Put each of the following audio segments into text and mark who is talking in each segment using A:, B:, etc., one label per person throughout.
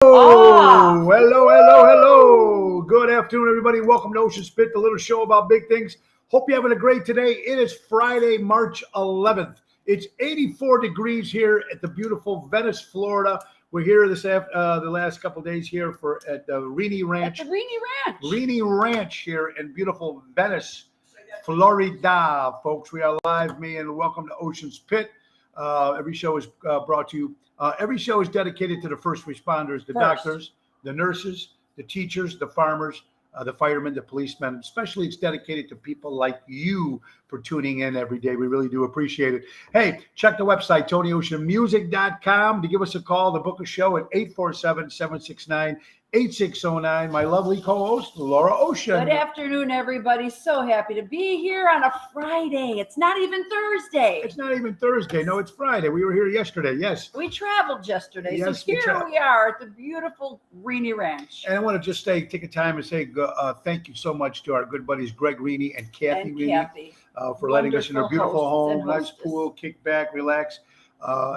A: Oh, hello. Good afternoon, everybody. Welcome to Ocean Spit, the little show about big things. Hope you're having a great today. It is Friday, March 11th. It's 84 degrees here at the beautiful Venice, Florida. We're here the last couple of days here at the Rini Ranch.
B: At the Rini Ranch.
A: Rini Ranch here in beautiful Venice, Florida, folks. We are live, and welcome to Ocean's Pit. Every show is brought to you. Every show is dedicated to the first responders, the doctors, the nurses, the teachers, the farmers, the firemen, the policemen. Especially, it's dedicated to people like you for tuning in every day. We really do appreciate it. Hey, check the website, TonyOceanMusic.com, to give us a call, to book a show at 847-769-8609. My lovely co-host, Laura Ocean.
B: Good afternoon, everybody. So happy to be here on a Friday. It's not even Thursday.
A: No, it's Friday. We were here yesterday. Yes.
B: We traveled yesterday.
A: Yes,
B: so here we are at the beautiful Rini Ranch.
A: And I want to just take a time and say thank you so much to our good buddies Greg Rini and Kathy Rini for letting us in their beautiful home. Nice pool, kick back, relax.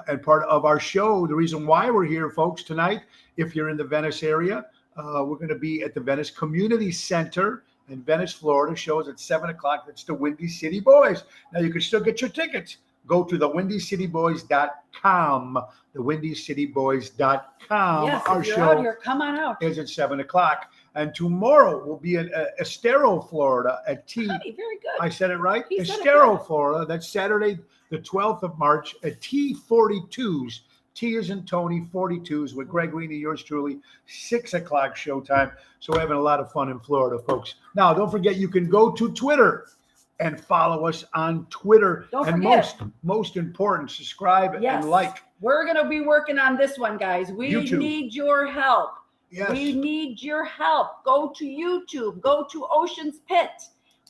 A: And part of our show, the reason why we're here, folks, tonight, if you're in the Venice area, we're going to be at the Venice Community Center in Venice, Florida. Shows at 7 o'clock. That's the Windy City Boys. Now, you can still get your tickets. Go to thewindycityboys.com. Thewindycityboys.com.
B: Yes,
A: our
B: if you're
A: show
B: out here, come on out.
A: Is at 7 o'clock. And tomorrow we'll be in Estero, Florida at T.
B: Very good.
A: I said it right?
B: He said it
A: Estero,
B: right.
A: Florida. That's Saturday, the 12th of March at T42's. T is in Tony, 42s with Greg Rini, yours truly, 6 o'clock showtime. So we're having a lot of fun in Florida, folks. Now, don't forget, you can go to Twitter and follow us on Twitter.
B: Don't
A: and
B: forget.
A: most important, subscribe and like.
B: We're going to be working on this one, guys. We need your help.
A: Yes.
B: We need your help. Go to YouTube. Go to Ocean's Pit.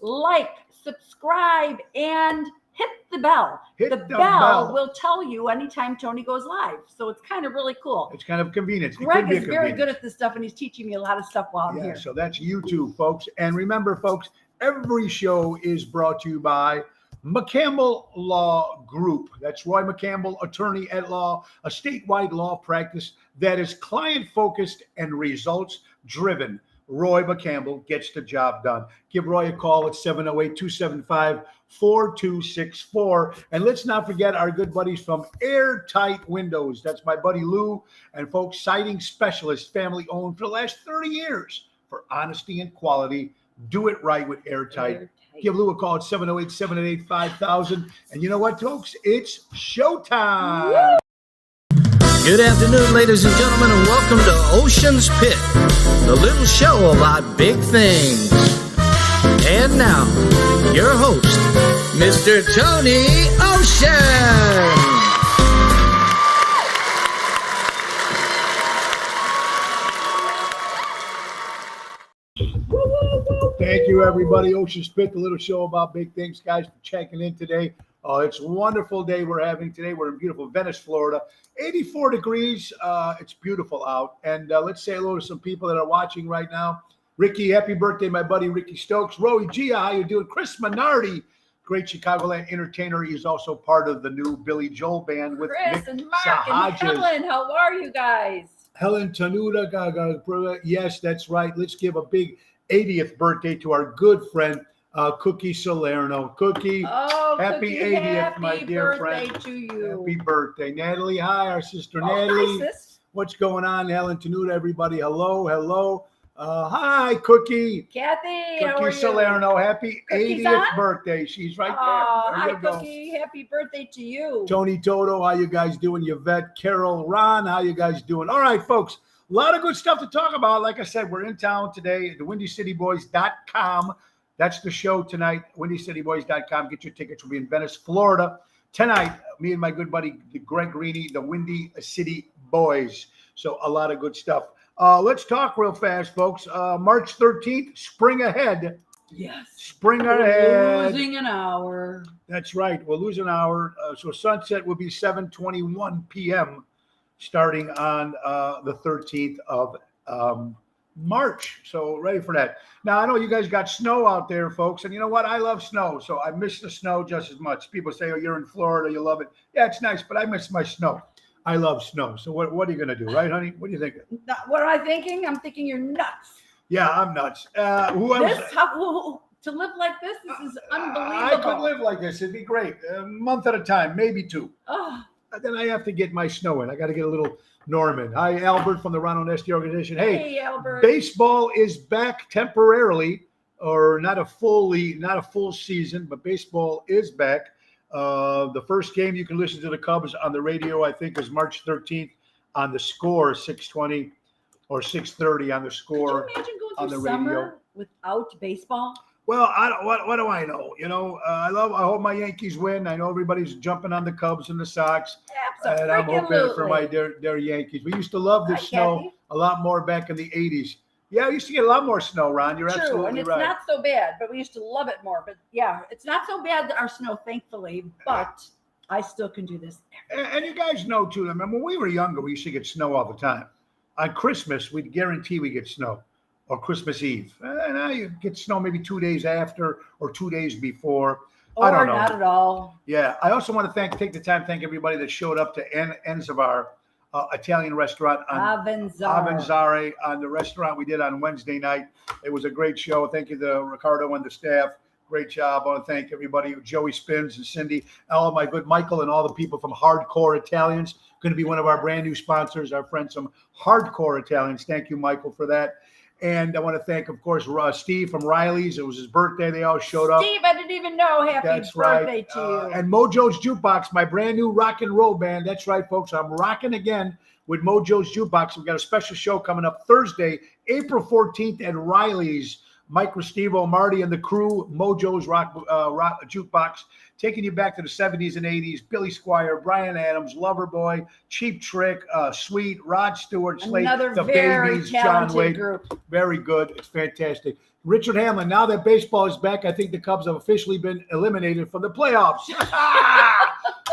B: Like, subscribe, and hit the bell. The bell will tell you anytime Tony goes live. So it's kind of really cool.
A: It's kind of convenient.
B: Greg is very good at this stuff, and he's teaching me a lot of stuff while I'm here.
A: So that's YouTube, folks. And remember, folks, every show is brought to you by McCampbell Law Group. That's Roy McCampbell, attorney at law, a statewide law practice that is client-focused and results-driven. Roy McCampbell gets the job done. Give Roy a call at 708-275-4264. And let's not forget our good buddies from Airtight Windows. That's my buddy Lou and folks, siding specialist, family-owned for the last 30 years for honesty and quality. Do it right with Airtight. Give Lou a call at 708-788-5000. And you know what, folks? It's showtime.
B: Woo!
C: Good afternoon, ladies and gentlemen, and welcome to Ocean's Pit, the little show about big things. And now, your host, Mr. Tony Ocean.
A: Thank you, everybody. Ocean Spit, the little show about big things. Guys, for checking in today. It's a wonderful day we're having today. We're in beautiful Venice, Florida. 84 degrees. It's beautiful out. And let's say hello to some people that are watching right now. Ricky, happy birthday, my buddy Ricky Stokes. Roy Gia, how you doing? Chris Minardi, great Chicagoland entertainer. He's also part of the new Billy Joel band with
B: Chris
A: Nick
B: and Mark
A: Sahajas.
B: and Helen. How are you guys?
A: Helen Tanuda. Yes, that's right. Let's give a big 80th birthday to our good friend, Cookie Salerno. Cookie, happy 80th, my dear friend.
B: Happy birthday to you.
A: Happy birthday. Natalie, hi, our sister
B: Hi,
A: Natalie.
B: sis.
A: What's going on, Helen Tanuda, everybody? Hello. Hi, Cookie.
B: Kathy, how are
A: Cookie
B: you?
A: Salerno, happy
B: Cookie's
A: 80th
B: on?
A: birthday. She's right there.
B: Hi, Cookie. Happy birthday to you.
A: Tony Toto, how you guys doing? Yvette, Carol, Ron, how you guys doing? All right, folks. A lot of good stuff to talk about. Like I said, we're in town today at the WindyCityBoys.com. That's the show tonight, WindyCityBoys.com. Get your tickets. We'll be in Venice, Florida. Tonight, me and my good buddy, Greg Rini, the Windy City Boys. So a lot of good stuff. Let's talk real fast, folks. March 13th, spring ahead.
B: Yes.
A: Spring ahead.
B: Losing an hour.
A: That's right. We'll lose an hour. So sunset will be 7:21 p.m. starting on the 13th of March. So ready for that. Now, I know you guys got snow out there, folks. And you know what? I love snow. So I miss the snow just as much. People say, oh, you're in Florida. You love it. Yeah, it's nice, but I miss my snow. I love snow. So what are you going to do, right, honey? What do you think?
B: What am I thinking? I'm thinking you're nuts.
A: Yeah, I'm nuts. Who else?
B: To live like this is unbelievable.
A: I could live like this. It'd be great. A month at a time, maybe 2.
B: Oh,
A: Then I have to get my snow in. I got to get a little Norman. Hi, Albert from the Ronald Nesty organization. Hey,
B: Albert.
A: baseball is back temporarily, or not a full season, but baseball is back. The first game you can listen to the Cubs on the radio, I think, is March 13th on the Score, 6:20 or 6:30 on the Score.
B: Could you imagine going
A: on
B: through
A: the radio.
B: summer without baseball?
A: Well, what do I know? I hope my Yankees win. I know everybody's jumping on the Cubs and the Sox, and I'm hoping for my dear Yankees. We used to love the snow
B: Kathy.
A: a lot more back in the 80s. Yeah, we used to get a lot more snow, Ron. You're
B: True,
A: absolutely
B: and it's
A: right.
B: not so bad, but we used to love it more. But yeah, it's not so bad, our snow, thankfully, but I still can do this.
A: And you guys know, too, I mean, when we were younger, we used to get snow all the time. On Christmas, we'd guarantee we get snow, or Christmas Eve. And now you get snow maybe 2 days after or 2 days before. I don't know.
B: Not at all.
A: Yeah. I also want to take the time to thank everybody that showed up to Enzavar Italian restaurant on Avanzare on the restaurant we did on Wednesday night. It was a great show. Thank you to Ricardo and the staff. Great job. I want to thank everybody, Joey Spins and Cindy, all of my good Michael, and all the people from Hardcore Italians. Going to be one of our brand new sponsors, our friends from Hardcore Italians. Thank you, Michael, for that. And I want to thank, of course, Steve from Riley's. It was his birthday. They all showed up.
B: Steve, I didn't even know. Happy birthday to you.
A: And Mojo's Jukebox, my brand new rock and roll band. That's right, folks. I'm rocking again with Mojo's Jukebox. We've got a special show coming up Thursday, April 14th at Riley's. Mike Restivo, Marty, and the crew, Mojo's Rock Jukebox, taking you back to the 70s and 80s. Billy Squire, Brian Adams, Loverboy, Cheap Trick, Sweet, Rod Stewart, Slate,
B: Another
A: the
B: very
A: Babies, John Wade.
B: group.
A: Very good. It's fantastic. Richard Hamlin, now that baseball is back, I think the Cubs have officially been eliminated from the playoffs.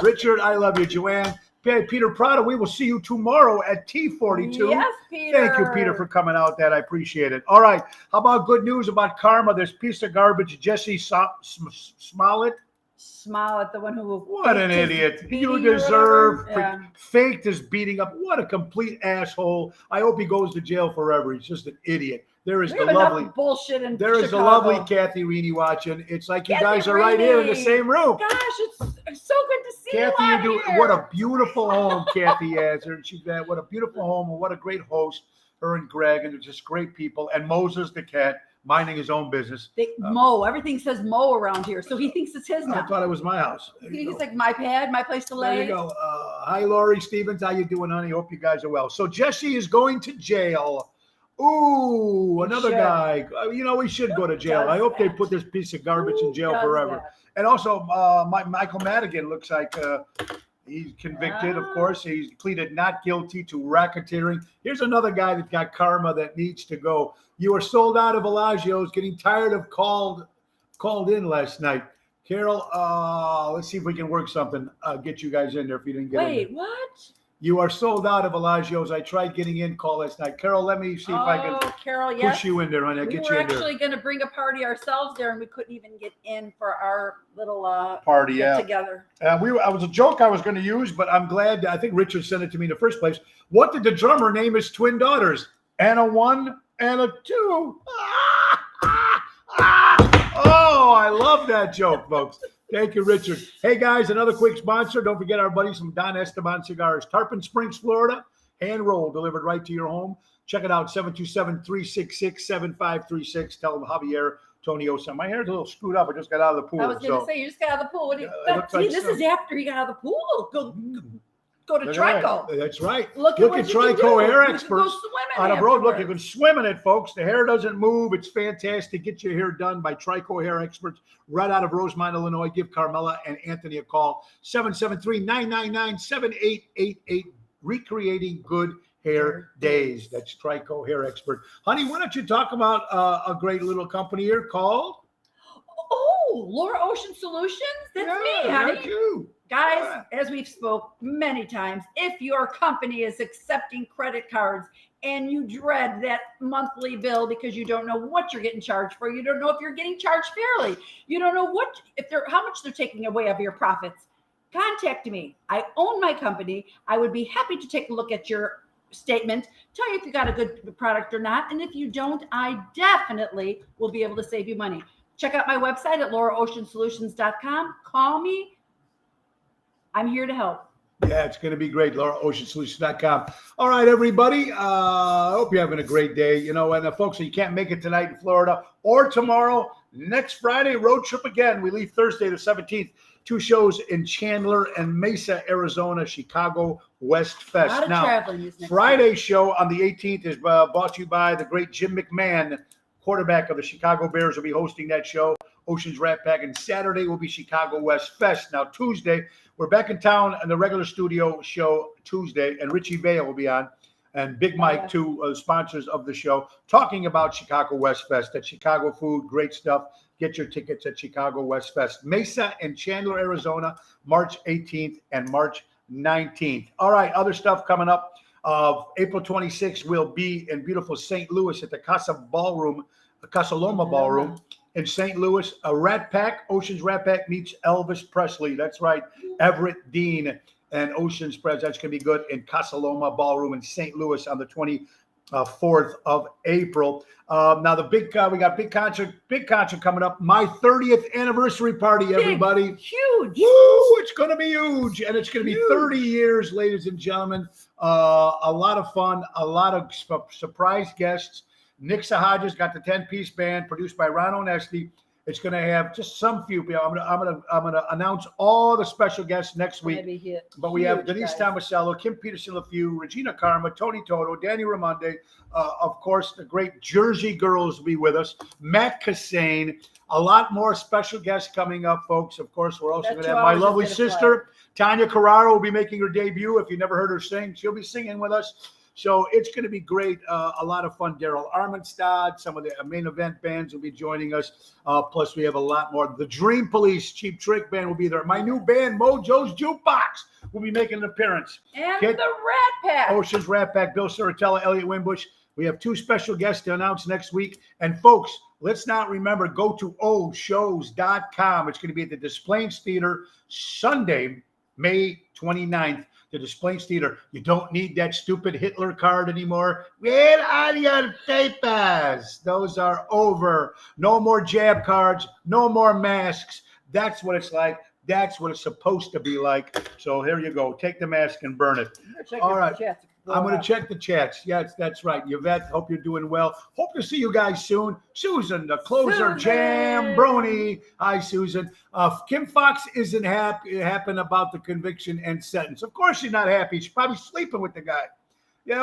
A: Richard, I love you. Joanne. Peter Prado, we will see you tomorrow at T42.
B: Yes, Peter.
A: Thank you, Peter, for coming out. I appreciate it. All right. How about good news about karma? This piece of garbage, Jesse Smollett.
B: Smollett, the one who.
A: What an idiot. You deserve faked his beating up. What a complete asshole. I hope he goes to jail forever. He's just an idiot. There is the lovely
B: bullshit in
A: There is
B: Chicago.
A: the lovely Kathy Reedy watching. It's like you
B: Kathy
A: guys are right here in the same room.
B: Gosh, it's so good to see
A: Kathy,
B: you
A: you
B: out
A: do
B: here.
A: what a beautiful home Kathy has. And she's got what a beautiful home and what a great host. Her and Greg, and they're just great people. And Moses the cat, minding his own business.
B: Mo, everything says Mo around here, so he thinks it's his now.
A: I thought it was my house.
B: He's like my pad, my place to lay.
A: There you go. Hi, Laurie Stevens. How you doing, honey? Hope you guys are well. So Jesse is going to jail. Ooh, another guy. We should go to jail. I hope they put this piece of garbage in jail forever. And also, Michael Madigan looks like he's convicted, of course. He's pleaded not guilty to racketeering. Here's another guy that got karma that needs to go. You were sold out of Bellagio's, getting tired of called in last night. Carol, let's see if we can work something. Get you guys in there if you didn't get in.
B: Wait, what?
A: You are sold out of Bellagio's. I tried getting in call last night. Carol, let me see if I can push you in there, honey. I'll get you in there.
B: We were actually going to bring a party ourselves there, and we couldn't even get in for our little
A: party
B: get together.
A: I was a joke I was going to use, but I'm glad. I think Richard sent it to me in the first place. What did the drummer name his twin daughters? Anna 1, Anna 2. Oh, I love that joke, folks. Thank you, Richard. Hey, guys, another quick sponsor. Don't forget our buddies from Don Esteban Cigars. Tarpon Springs, Florida. Hand rolled, delivered right to your home. Check it out, 727-366-7536. Tell them Javier Toniosa. My hair's a little screwed up. I just got out of the pool.
B: I was going to say, you just got out of the pool. What do you, this is after he got out of the pool. Go to Trico.
A: That's right.
B: Look at
A: Trico Hair Experts
B: on
A: a road. Look, you can swim in it, folks. The hair doesn't move. It's fantastic. Get your hair done by Trico Hair Experts right out of Rosemont, Illinois. Give Carmela and Anthony a call. 773-999-7888. Recreating good hair days. That's Trico Hair Expert. Honey, why don't you talk about a great little company here called?
B: Oh, Laura Ocean Solutions? That's me, honey.
A: That's you.
B: Guys, as we've spoke many times, if your company is accepting credit cards and you dread that monthly bill because you don't know what you're getting charged for, you don't know if you're getting charged fairly, you don't know how much they're taking away of your profits, contact me. I own my company. I would be happy to take a look at your statement, tell you if you got a good product or not. And if you don't, I definitely will be able to save you money. Check out my website at lauraoceansolutions.com. Call me. I'm here to help.
A: Yeah, it's going to be great. LauraOceansolutions.com. All right, everybody. I hope you're having a great day. You know, and folks, you can't make it tonight in Florida or tomorrow. Next Friday, road trip again. We leave Thursday the 17th. 2 shows in Chandler and Mesa, Arizona, Chicago West Fest.
B: A lot of traveling this next
A: Friday
B: week.
A: show on the 18th is brought to you by the great Jim McMahon, quarterback of the Chicago Bears, will be hosting that show. Oceans Rat Pack. And Saturday will be Chicago West Fest. Now, Tuesday, we're back in town on the regular studio show Tuesday, and Richie Vale will be on, and Big Mike, two sponsors of the show, talking about Chicago West Fest. That Chicago food, great stuff. Get your tickets at Chicago West Fest. Mesa and Chandler, Arizona, March 18th and March 19th. All right, other stuff coming up. April 26th, we'll be in beautiful St. Louis at the Casa Loma Ballroom. In St. Louis, a Rat Pack, Oceans Rat Pack meets Elvis Presley. That's right, Everett Dean and Oceans Press. That's going to be good in Casa Loma Ballroom in St. Louis on the 24th of April. Now the we got big concert coming up. My 30th anniversary party, everybody.
B: Huge.
A: Woo! It's going to be huge, and it's going to be 30 years, ladies and gentlemen. A lot of fun, a lot of surprise guests. Nick Sahaja's got the 10-piece band produced by Ron Onesti. It's going to have just some few people. I'm gonna announce all the special guests next week. But we have Denise Tomasello, Kim Peterson LaFew, Regina Karma, Tony Toto, Danny Ramonde, of course, the great Jersey Girls will be with us, Matt Cassane, a lot more special guests coming up, folks. Of course, we're also going to have my lovely sister, Tanya Carraro, will be making her debut. If you never heard her sing, she'll be singing with us. So it's going to be great. A lot of fun. Daryl Armenstad, some of the main event bands will be joining us. Plus, we have a lot more. The Dream Police, Cheap Trick Band will be there. My new band, Mojo's Jukebox, will be making an appearance.
B: And the Rat Pack.
A: Oceans Rat Pack, Bill Sorrentella, Elliot Wimbush. We have 2 special guests to announce next week. And folks, let's not remember, go to ohshows.com. It's going to be at the Des Plaines Theater Sunday, May 29th. The Des Plaines Theater. You don't need that stupid Hitler card anymore. Where are your papers? Those are over. No more jab cards. No more masks. That's what it's like. That's what it's supposed to be like. So here you go. Take the mask and burn it. All right. I'm going to check the chats. Yes, that's right. Yvette, hope you're doing well. Hope to see you guys soon. Susan, the closer, Jam Brony. Hi, Susan. Kim Fox isn't happy about the conviction and sentence. Of course she's not happy. She's probably sleeping with the guy. Yeah,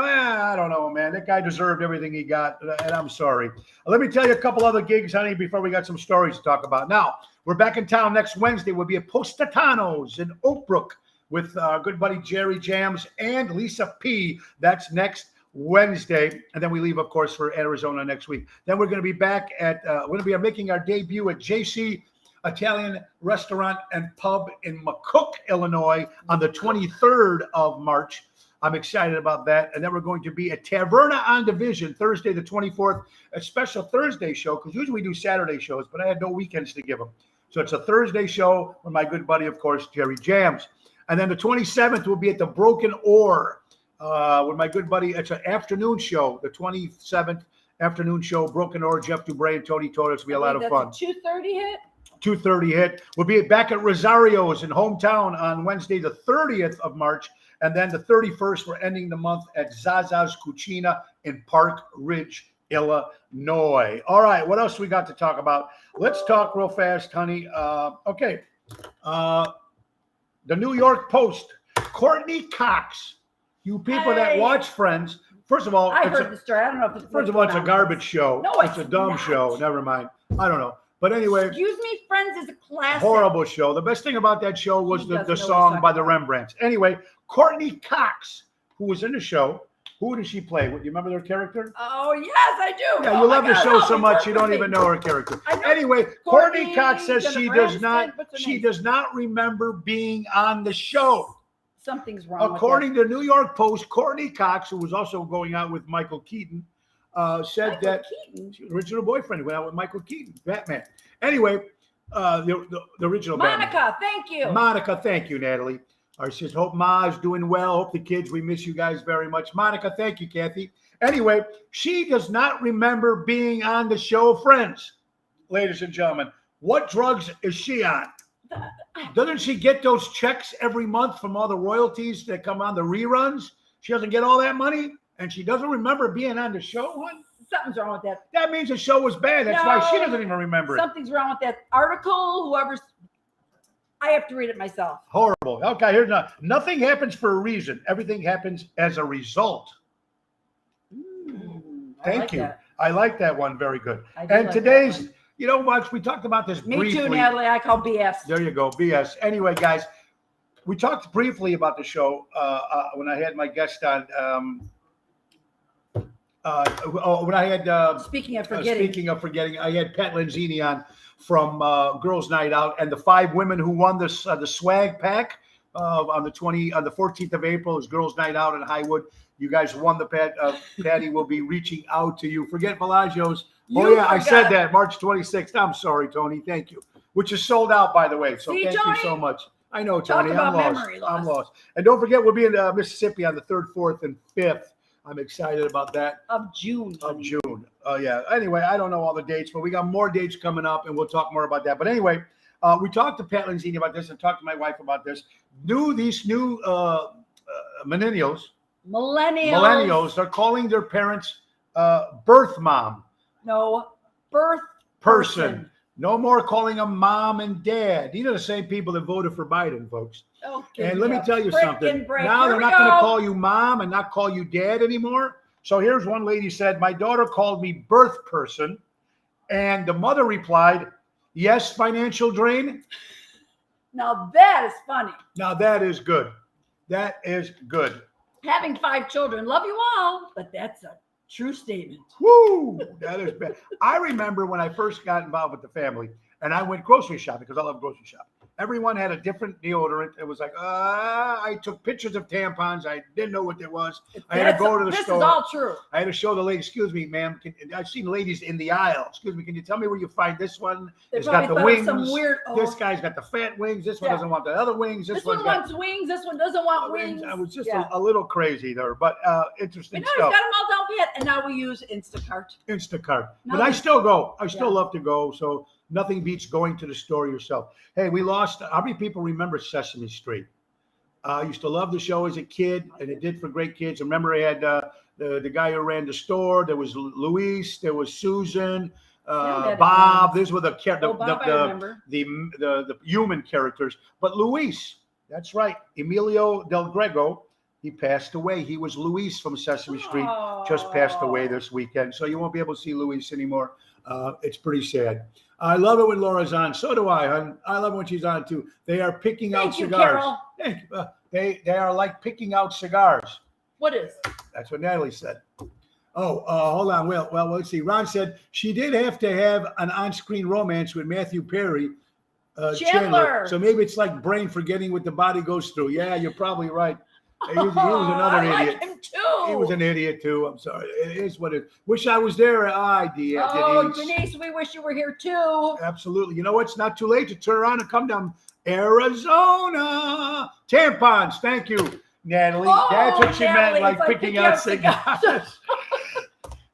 A: I don't know, man. That guy deserved everything he got, and I'm sorry. Let me tell you a couple other gigs, honey, before we got some stories to talk about. Now, we're back in town next Wednesday. We'll be at Postatanos in Oak Brook with our good buddy Jerry Jams and Lisa P. That's next Wednesday. And then we leave, of course, for Arizona next week. Then we're going to be back at, we're going to be making our debut at JC Italian Restaurant and Pub in McCook, Illinois on the 23rd of March. I'm excited about that. And then we're going to be at Taverna on Division Thursday, the 24th, a special Thursday show, because usually we do Saturday shows, but I had no weekends to give them. So it's a Thursday show with my good buddy, of course, Jerry Jams. And then the 27th will be at the Broken Oar with my good buddy. It's an afternoon show, the 27th afternoon show, Broken Oar, Jeff Dubray and Tony Toto. It's going to be a lot of fun.
B: 2:30 hit?
A: 2:30 hit. We'll be back at Rosario's in hometown on Wednesday, the 30th of March. And then the 31st, we're ending the month at Zaza's Cucina in Park Ridge, Illinois. All right, what else we got to talk about? Let's talk real fast, honey. Okay. The New York Post, Courtney Cox. You people that watch Friends, first of all,
B: I heard the story. I don't know if it's
A: first of all, it's a garbage show.
B: No,
A: it's a dumb show. Never mind. I don't know. But anyway,
B: excuse me, Friends is a classic.
A: Horrible show. The best thing about that show was the song by the Rembrandts. Anyway, Courtney Cox, who was in the show, who did she play? Do you remember their character?
B: Oh, yes, I do.
A: Yeah, you love the show so much you don't even know her character. Anyway, Courtney Cox says she does not remember being on the show.
B: Something's wrong.
A: According to the New York Post, Courtney Cox, who was also going out with Michael Keaton, said that original boyfriend went out with Michael Keaton, Batman. Anyway, The original Batman.
B: Monica, thank you.
A: Monica, thank you, Natalie. She says, hope Ma is doing well. Hope the kids, we miss you guys very much. Monica, thank you, Kathy. Anyway, she does not remember being on the show Friends, ladies and gentlemen. What drugs is she on? Doesn't she get those checks every month from all the royalties that come on the reruns? She doesn't get all that money, and she doesn't remember being on the show, hon?
B: Something's wrong with that.
A: That means the show was bad. That's why she doesn't even remember it.
B: Something's wrong with that article. I have to read it myself.
A: Horrible. Okay, here's nothing happens for a reason. Everything happens as a result. Thank you. That. I like that one. Very good. And today's, you know, Max, we talked about this briefly.
B: Me too, Natalie. I call BS.
A: There you go, BS. Anyway, guys, we talked briefly about the show when I had my guest on. When I had
B: speaking of
A: forgetting, I had Pat Lanzini on from Girls Night Out, and the 5 women who won this the swag pack on the 14th of April is Girls Night Out in Highwood. You guys won the Patty will be reaching out to you. Forget Bellagio's. I said that March 26th. I'm sorry, Tony. Thank you. Which is sold out, by the way. So thank you so much. I know, Tony. I'm lost. And don't forget, we'll be in Mississippi on the 3rd, 4th, and 5th. I'm excited about that.
B: Of June.
A: Oh, yeah. Anyway, I don't know all the dates, but we got more dates coming up, and we'll talk more about that. But anyway, we talked to Pat Lanzini about this and talked to my wife about this. These new millennials, they're calling their parents birth mom.
B: No, birth
A: person. No more calling them mom and dad. These are the same people that voted for Biden, folks.
B: Okay,
A: and let me tell you something. Now they're not going to call you mom and not call you dad anymore. So here's one lady said, my daughter called me birth person. And the mother replied, yes, financial drain.
B: Now that is funny.
A: Now that is good. That is good.
B: Having 5 children, love you all, but that's a true statement.
A: Woo! That is bad. I remember when I first got involved with the family and I went grocery shopping because I love grocery shopping. Everyone had a different deodorant. It was like, I took pictures of tampons. I didn't know what it was. I had to go to the store.
B: This is all true.
A: I had to show the lady, excuse me, ma'am. I've seen ladies in the aisle. Excuse me, can you tell me where you find this one? It's got the wings. This guy's got the fat wings. This one doesn't want the other wings.
B: This one wants wings. This one doesn't want wings.
A: I was just a little crazy there, but interesting stuff.
B: He's got them all down pat, and now we use Instacart.
A: But I still go. I still love to go, so nothing beats going to the store yourself. Hey, we lost. How many people remember Sesame Street? I used to love the show as a kid, and it did for great kids. I remember I had the guy who ran the store. There was Luis. There was Susan, Bob. These were the human characters. But Luis, that's right, Emilio Del Grego. He passed away. He was Luis from Sesame Street. Just passed away this weekend, so you won't be able to see Luis anymore. It's pretty sad. I love it when Laura's on. So do I, hon. I love it when she's on too. They are picking out cigars. Thank you. They are like picking out cigars.
B: What is?
A: That's what Natalie said. Oh, hold on. Well, let's see. Ron said she did have to have an on-screen romance with Matthew Perry. Chandler. So maybe it's like brain forgetting what the body goes through. Yeah, you're probably right. He was another idiot.
B: Like him too.
A: He was an idiot too. I'm sorry. It is what it. Wish I was there.
B: Denise, we wish you were here too.
A: Absolutely. You know what? It's not too late to turn around and come down. Arizona tampons. Thank you, Natalie. That's what she meant, like picking out cigars.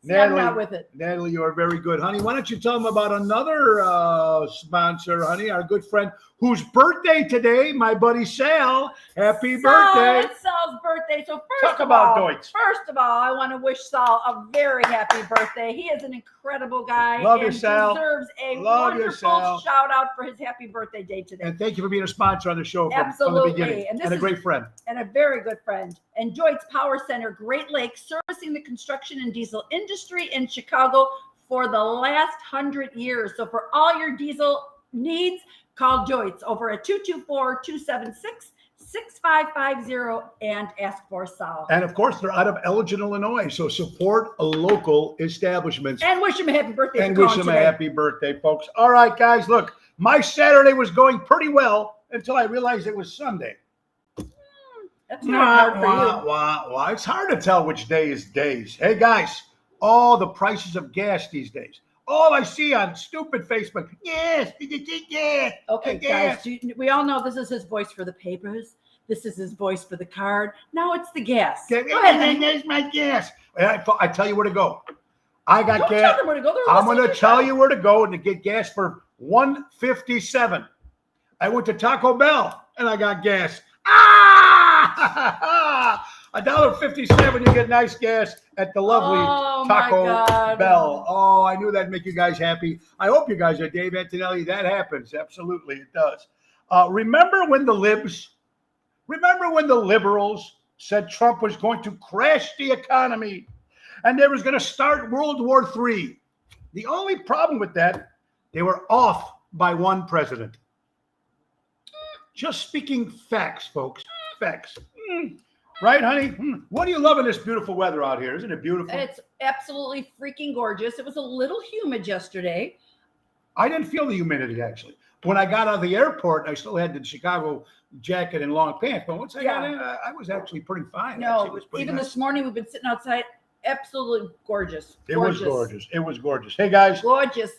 A: Natalie,
B: I'm not with it.
A: Natalie, you are very good, honey. Why don't you tell them about another sponsor, honey, our good friend whose birthday today, my buddy Sal. Happy birthday.
B: It's Sal's birthday. So
A: Talk about Deutsch.
B: First of all, I want to wish Sal a very happy birthday. He is an incredible guy.
A: Love you, Sal.
B: Deserves a wonderful shout out for his happy birthday day today.
A: And thank you for being a sponsor on the show from the beginning. And a great friend.
B: And a very good friend. And Deutsch Power Center, Great Lakes, servicing the construction and diesel industry in Chicago for the last 100 years. So for all your diesel needs, call Deutsch over at 224-276-6550 and ask for Sal.
A: And of course, they're out of Elgin, Illinois. So support a local establishments.
B: And wish him a happy birthday.
A: And wish him a happy birthday, folks. All right, guys, look, my Saturday was going pretty well until I realized it was Sunday.
B: That's not hard for you.
A: It's hard to tell which day is days. Hey, guys, all the prices of gas these days. All I see on stupid Facebook, yes, yes.
B: Okay, guys, we all know this is his voice for the papers. This is his voice for the card. Now it's the gas. Go ahead, honey.
A: There's my gas. I tell you where to go. I got
B: Don't
A: gas.
B: tell them where to go.
A: I'm going to tell you where to go and to get gas for $1.57. I went to Taco Bell and I got gas. $1.57. You get nice gas at the lovely Taco Bell. Oh, I knew that'd make you guys happy. I hope you guys are. Dave Antonelli, that happens. Absolutely, it does. Remember when the liberals said Trump was going to crash the economy and there was going to start World War III? The only problem with that, they were off by one president. Just speaking facts, folks. Facts. Right, honey? What are you loving this beautiful weather out here? Isn't it beautiful?
B: It's absolutely freaking gorgeous. It was a little humid yesterday.
A: I didn't feel the humidity, actually. When I got out of the airport, I still had the Chicago jacket and long pants. But once I got in, I was actually pretty fine.
B: No,
A: it was pretty
B: even
A: nice.
B: This morning we've been sitting outside. Absolutely gorgeous.
A: It was gorgeous. It was gorgeous. Hey, guys.
B: Gorgeous.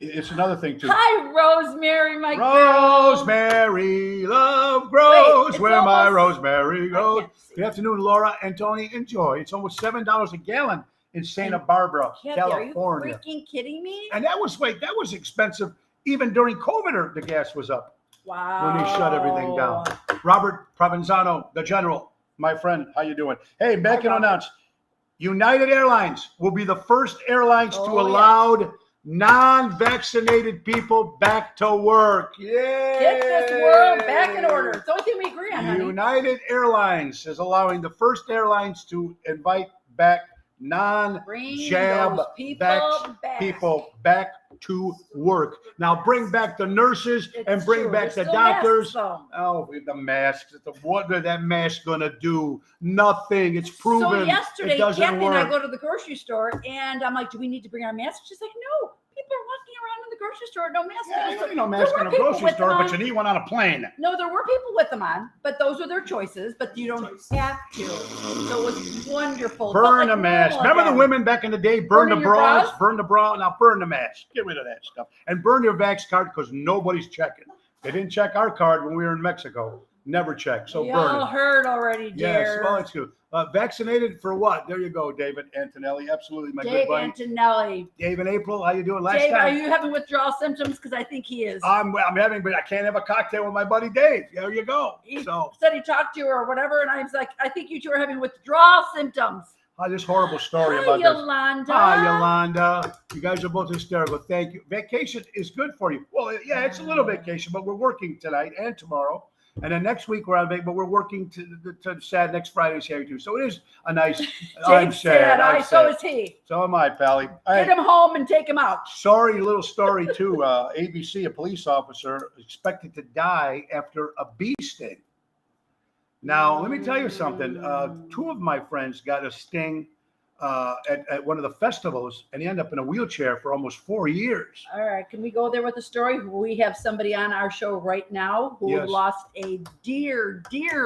A: It's another thing, too.
B: Hi, Rosemary, my girl.
A: Rosemary, love grows where my rosemary goes. Good afternoon, Laura and Tony. Enjoy. It's almost $7 a gallon in Santa Barbara, California.
B: Are you freaking kidding me?
A: And that was expensive. Even during COVID, the gas was up.
B: Wow.
A: When they shut everything down. Robert Provenzano, the general, my friend, how you doing? Hey, back and announce. United Airlines will be the first airlines to allow non-vaccinated people back to work. Yay!
B: Get this world back in order. It's the only thing we agree on, honey.
A: United Airlines is allowing the first airlines to invite back non-jab people back to work. Now bring back the nurses and bring back the doctors. Oh, the masks. What is that mask gonna do? Nothing. It's proven.
B: So yesterday,
A: it doesn't
B: Kathy
A: work.
B: and I go to the grocery store, and I'm like, "Do we need to bring our masks?" She's like, "No. People are walking around in the grocery store, no mask."
A: Yeah, you need no mask in a grocery store, but you need one on a plane.
B: No, there were people with them on, but those are their choices. But you don't have to. So it was wonderful.
A: Burn the mask. Remember the women back in the day? Burn the bras. Burn the bra. Now burn the mask. Get rid of that stuff. And burn your vax card because nobody's checking. They didn't check our card when we were in Mexico. Never check. So burn it.
B: Y'all heard already, dear.
A: Yes, well, it's good. Vaccinated for what? There you go, David Antonelli. Absolutely, my good buddy.
B: Dave Antonelli.
A: Dave and April, how you doing?
B: Dave, are you having withdrawal symptoms? Because I think he is.
A: I'm having, but I can't have a cocktail with my buddy Dave. There you go.
B: He said he talked to you or whatever, and I was like, I think you two are having withdrawal symptoms.
A: This horrible story
B: Hi,
A: about
B: Yolanda.
A: this. Hi, Yolanda. You guys are both hysterical. Thank you. Vacation is good for you. Well, yeah, it's a little vacation, but we're working tonight and tomorrow. And then next week we're on vacation, but we're working to sad next Friday's here too. So it is a nice. I'm sad.
B: So is he.
A: So am I, Pally.
B: Get him home and take him out.
A: Sorry, little story too. ABC, a police officer, expected to die after a bee sting. Now, let me tell you something. Two of my friends got a sting at one of the festivals, and he ended up in a wheelchair for almost 4 years.
B: All right, can we go there with the story? We have somebody on our show right now who lost a dear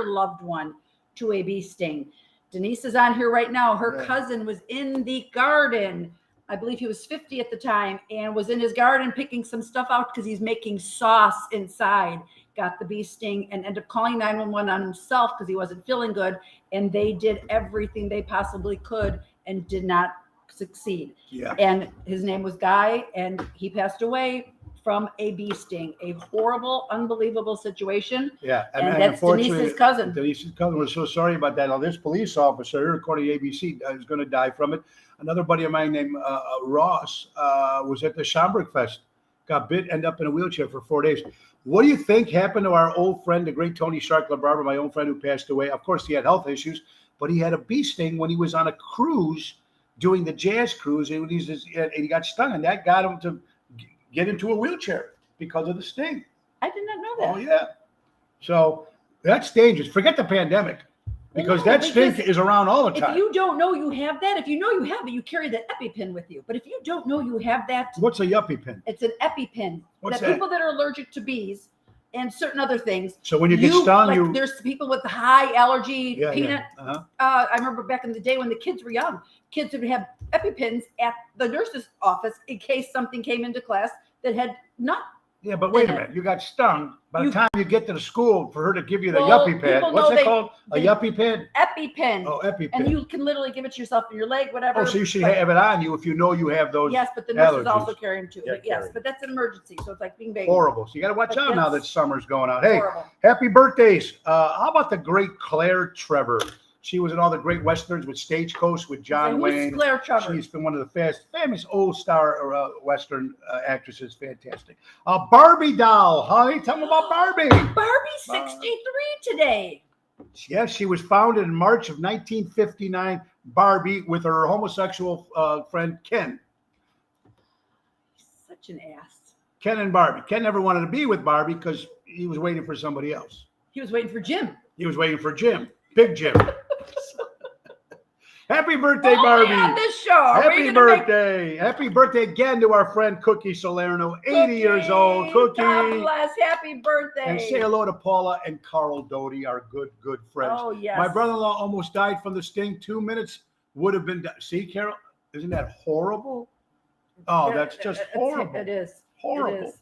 B: loved one to a bee sting. Denise is on here right now. Her cousin was in the garden. I believe he was 50 at the time and was in his garden picking some stuff out because he's making sauce inside. Got the bee sting and ended up calling 911 on himself because he wasn't feeling good. And they did everything they possibly could and did not succeed. Yeah. And his name was Guy, and he passed away from a bee sting. A horrible, unbelievable situation. Yeah. And that's Denise's cousin.
A: Denise's cousin. We're so sorry about that. Now, this police officer, according to ABC, is going to die from it. Another buddy of mine named Ross was at the Schaumburg Fest. Got bit, ended up in a wheelchair for 4 days. What do you think happened to our old friend, the great Tony Sharkler Barber, my own friend who passed away? Of course, he had health issues, but he had a bee sting when he was on a cruise doing the jazz cruise, and he got stung, and that got him to get into a wheelchair because of the sting.
B: I did not know that.
A: Oh, yeah. So that's dangerous. Forget the pandemic. Because that stink is around all the time.
B: If you don't know you have that, if you know you have it, you carry that EpiPen with you. But if you don't know you have that.
A: What's a EpiPen?
B: It's an EpiPen.
A: What's that?
B: People that are allergic to bees, and certain other things.
A: So when you get stung,
B: like, there's people with high allergy, peanut.
A: Yeah. Uh-huh.
B: I remember back in the day when the kids were young, kids would have EpiPens at the nurse's office in case something came into class that had not.
A: Yeah, but wait a minute. You got stung. By the time you get to the school for her to give you the
B: Well,
A: yuppie pad,
B: people
A: what's
B: know
A: it called? A yuppie pad?
B: EpiPen.
A: Oh, EpiPen.
B: And you can literally give it to yourself in your leg, whatever.
A: Oh, so you should have it on you if you know you have those.
B: Yes, but the nurses
A: allergies.
B: also carry them too.
A: Yeah,
B: But yes,
A: carry.
B: but that's an emergency, so it's like being baby.
A: Horrible. So you got to watch
B: But
A: out now that
B: that's
A: summer's going on. Hey,
B: horrible.
A: happy birthdays. How about the great Claire Trevor? She was in all the great westerns with Stagecoach, with John
B: And
A: Wayne.
B: who's Claire Trevor?
A: She's been one of the famous old star western actresses. Fantastic. Barbie doll. Honey, tell me about Barbie.
B: Barbie's 63 today.
A: Yes, she was founded in March of 1959. Barbie with her homosexual friend Ken.
B: Such an ass.
A: Ken and Barbie. Ken never wanted to be with Barbie because he was waiting for somebody else.
B: He was waiting for Jim.
A: He was waiting for Jim. Big Jim. Happy birthday,
B: Only
A: Barbie.
B: on this show. Are we
A: Happy
B: gonna make
A: birthday. Happy birthday again to our friend Cookie Salerno, 80 years old. Cookie.
B: God bless. Happy birthday.
A: And say hello to Paula and Carl Doty, our good friends.
B: Oh, yes.
A: My brother-in-law almost died from the sting. 2 minutes would have been. See, Carol, isn't that horrible? Oh, that's just horrible.
B: It is.
A: Horrible.
B: It is.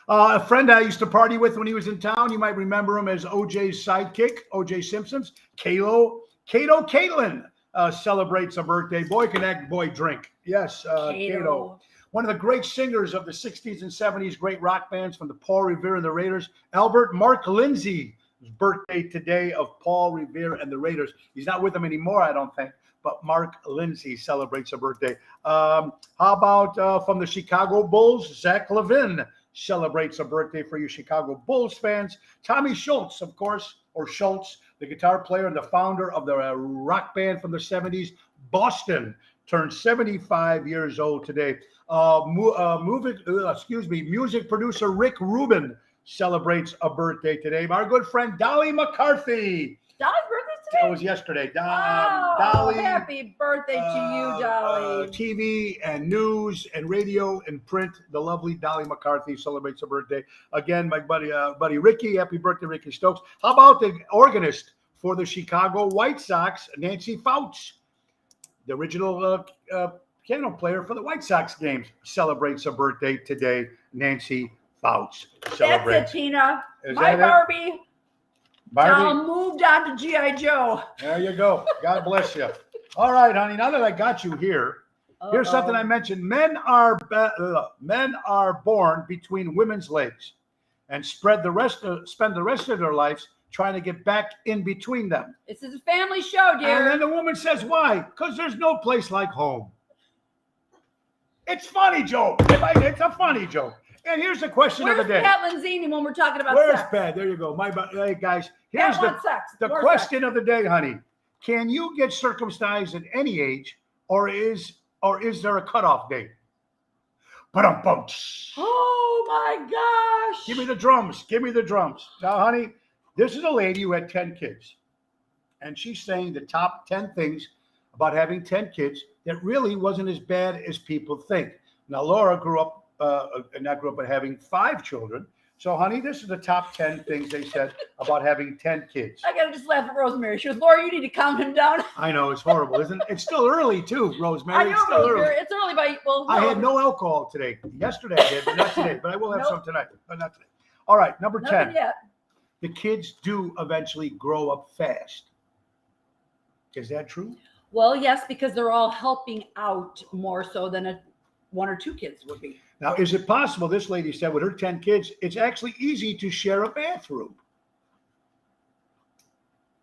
A: A friend I used to party with when he was in town, you might remember him as OJ's sidekick, OJ Simpson's. Cato Caitlin celebrates a birthday. Boy can act, boy drink. Yes, Cato. One of the great singers of the 60s and 70s, great rock bands from the Paul Revere and the Raiders. Albert Mark Lindsay's birthday today of Paul Revere and the Raiders. He's not with them anymore, I don't think. But Mark Lindsay celebrates a birthday. How about from the Chicago Bulls, Zach Levine celebrates a birthday for you Chicago Bulls fans. Tommy Schultz, of course, or Schultz, the guitar player and the founder of the rock band from the 70s, Boston, turned 75 years old today. Music producer Rick Rubin celebrates a birthday today. Our good friend Dolly McCarthy.
B: Dolly's birthday today?
A: It was yesterday.
B: Dolly, happy birthday to you, Dolly.
A: TV and news and radio and print. The lovely Dolly McCarthy celebrates her birthday. Again, my buddy Ricky. Happy birthday, Ricky Stokes. How about the organist for the Chicago White Sox, Nancy Fouts, the original piano player for the White Sox games, celebrates a birthday today. Nancy Fouts celebrates.
B: That's it, Tina.
A: Is
B: My
A: that it?
B: Barbie.
A: Barbie?
B: Now moved on to G.I. Joe.
A: There you go. God bless you. All right, honey. Now that I got you here, here's something I mentioned. Men are born between women's legs and spend the rest of their lives trying to get back in between them.
B: This is a family show, dear.
A: And then the woman says, why? Because there's no place like home. It's funny joke. It's a funny joke. And here's the question of the day.
B: Where's Pat Lanzini when we're talking about
A: Where's
B: sex?
A: Pat? There you go. Hey, guys.
B: Pat
A: Here's
B: wants sex.
A: the
B: More
A: question
B: sex.
A: of the day, honey. Can you get circumcised at any age, or is there a cutoff date? Ba-dum-bum.
B: Oh my gosh.
A: Give me the drums. Give me the drums. Now, honey, this is a lady who had 10 kids. And she's saying the top 10 things about having 10 kids that really wasn't as bad as people think. Now, Laura grew up, but having 5 children. So, honey, this is the top 10 things they said about having 10 kids.
B: I gotta just laugh at Rosemary. She goes, Laura, you need to calm him down.
A: I know, it's horrible, isn't it? It's still early, too, Rosemary.
B: I know,
A: It's still
B: Rosemary.
A: early.
B: It's early, but well,
A: I had no alcohol today. Yesterday I did, but not today. But I will have
B: Nope.
A: some tonight, but not today. All right, number 10.
B: nothing yet.
A: The kids do eventually grow up fast. Is that true?
B: Well, yes, because they're all helping out more so than 1 or 2 kids would be.
A: Now, is it possible, this lady said with her 10 kids, it's actually easy to share a bathroom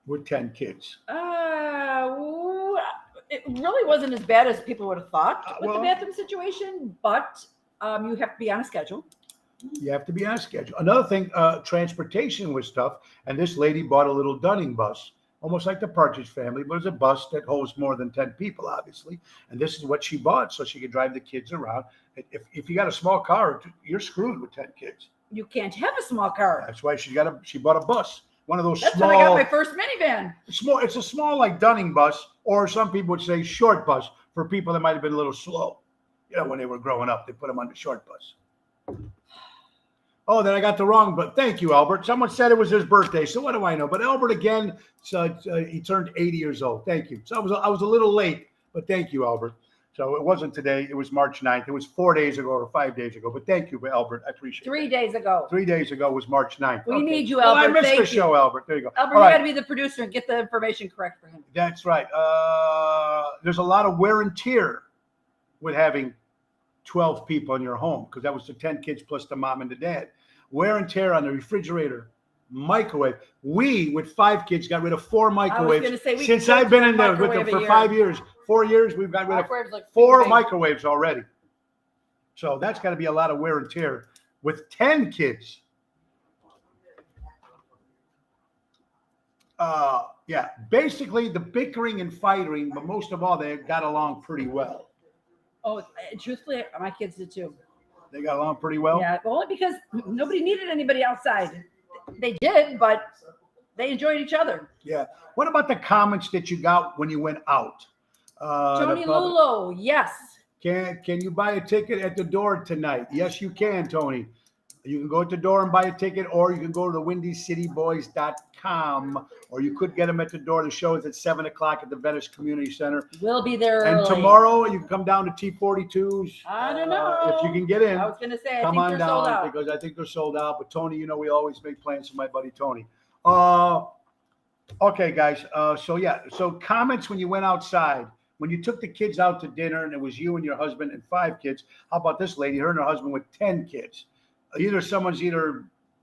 A: with 10 kids?
B: It really wasn't as bad as people would have thought with
A: well-
B: the bathroom situation, but you have to be on a schedule.
A: You have to be on a schedule. Another thing, transportation was tough. And this lady bought a little Dunning bus, almost like the Partridge Family, but it's a bus that holds more than 10 people, obviously. And this is what she bought so she could drive the kids around. If you got a small car, you're screwed with 10 kids.
B: You can't have a small car.
A: That's why she bought a bus. One of those
B: That's
A: small.
B: when I got my first minivan.
A: It's a small like Dunning bus, or some people would say short bus for people that might have been a little slow. You know, when they were growing up, they put them on the short bus. Oh, then I got the wrong, but thank you, Albert. Someone said it was his birthday, so what do I know? But Albert again, so he turned 80 years old. Thank you. So I was a little late, but thank you, Albert. So it wasn't today. It was March 9th. It was 4 days ago or 5 days ago. But thank you, Albert. I appreciate it.
B: 3 days ago.
A: 3 days ago was March 9th.
B: We need you,
A: Well,
B: Albert.
A: I missed
B: Thank
A: the
B: you.
A: show, Albert. There you go.
B: Albert,
A: All
B: you
A: right.
B: got to be the producer and get the information correct for him.
A: That's right. There's a lot of wear and tear with having 12 people in your home because that was the 10 kids plus the mom and the dad. Wear and tear on the refrigerator, microwave. We, with 5 kids, got rid of 4 microwaves.
B: gonna say, we
A: Since
B: can go
A: I've been
B: to
A: in there with them
B: microwave a
A: for
B: year.
A: 5 years, 4 years, we've got rid of
B: Microwave's like
A: 4
B: big.
A: microwaves already. So that's got to be a lot of wear and tear with 10 kids. Yeah, basically the bickering and fighting, but most of all, they got along pretty well.
B: Oh, truthfully, my kids did too.
A: They got along pretty well.
B: Yeah, only because nobody needed anybody outside. They did, but they enjoyed each other.
A: Yeah. What about the comments that you got when you went out?
B: Tony Lulo, yes.
A: Can you buy a ticket at the door tonight? Yes, you can, Tony. You can go at the door and buy a ticket, or you can go to the WindyCityBoys.com, or you could get them at the door. The show is at 7 o'clock at the Venice Community Center.
B: We'll be there
A: And
B: early.
A: tomorrow you can come down to T42's.
B: I don't know.
A: If you can get in.
B: I was going to say, I
A: Come
B: think
A: on
B: they're
A: down
B: sold out.
A: because I think they're sold out. But Tony, you know, we always make plans for my buddy Tony. Okay, guys. So comments when you went outside, when you took the kids out to dinner, and it was you and your husband and 5 kids. How about this lady? Her and her husband with 10 kids. Someone's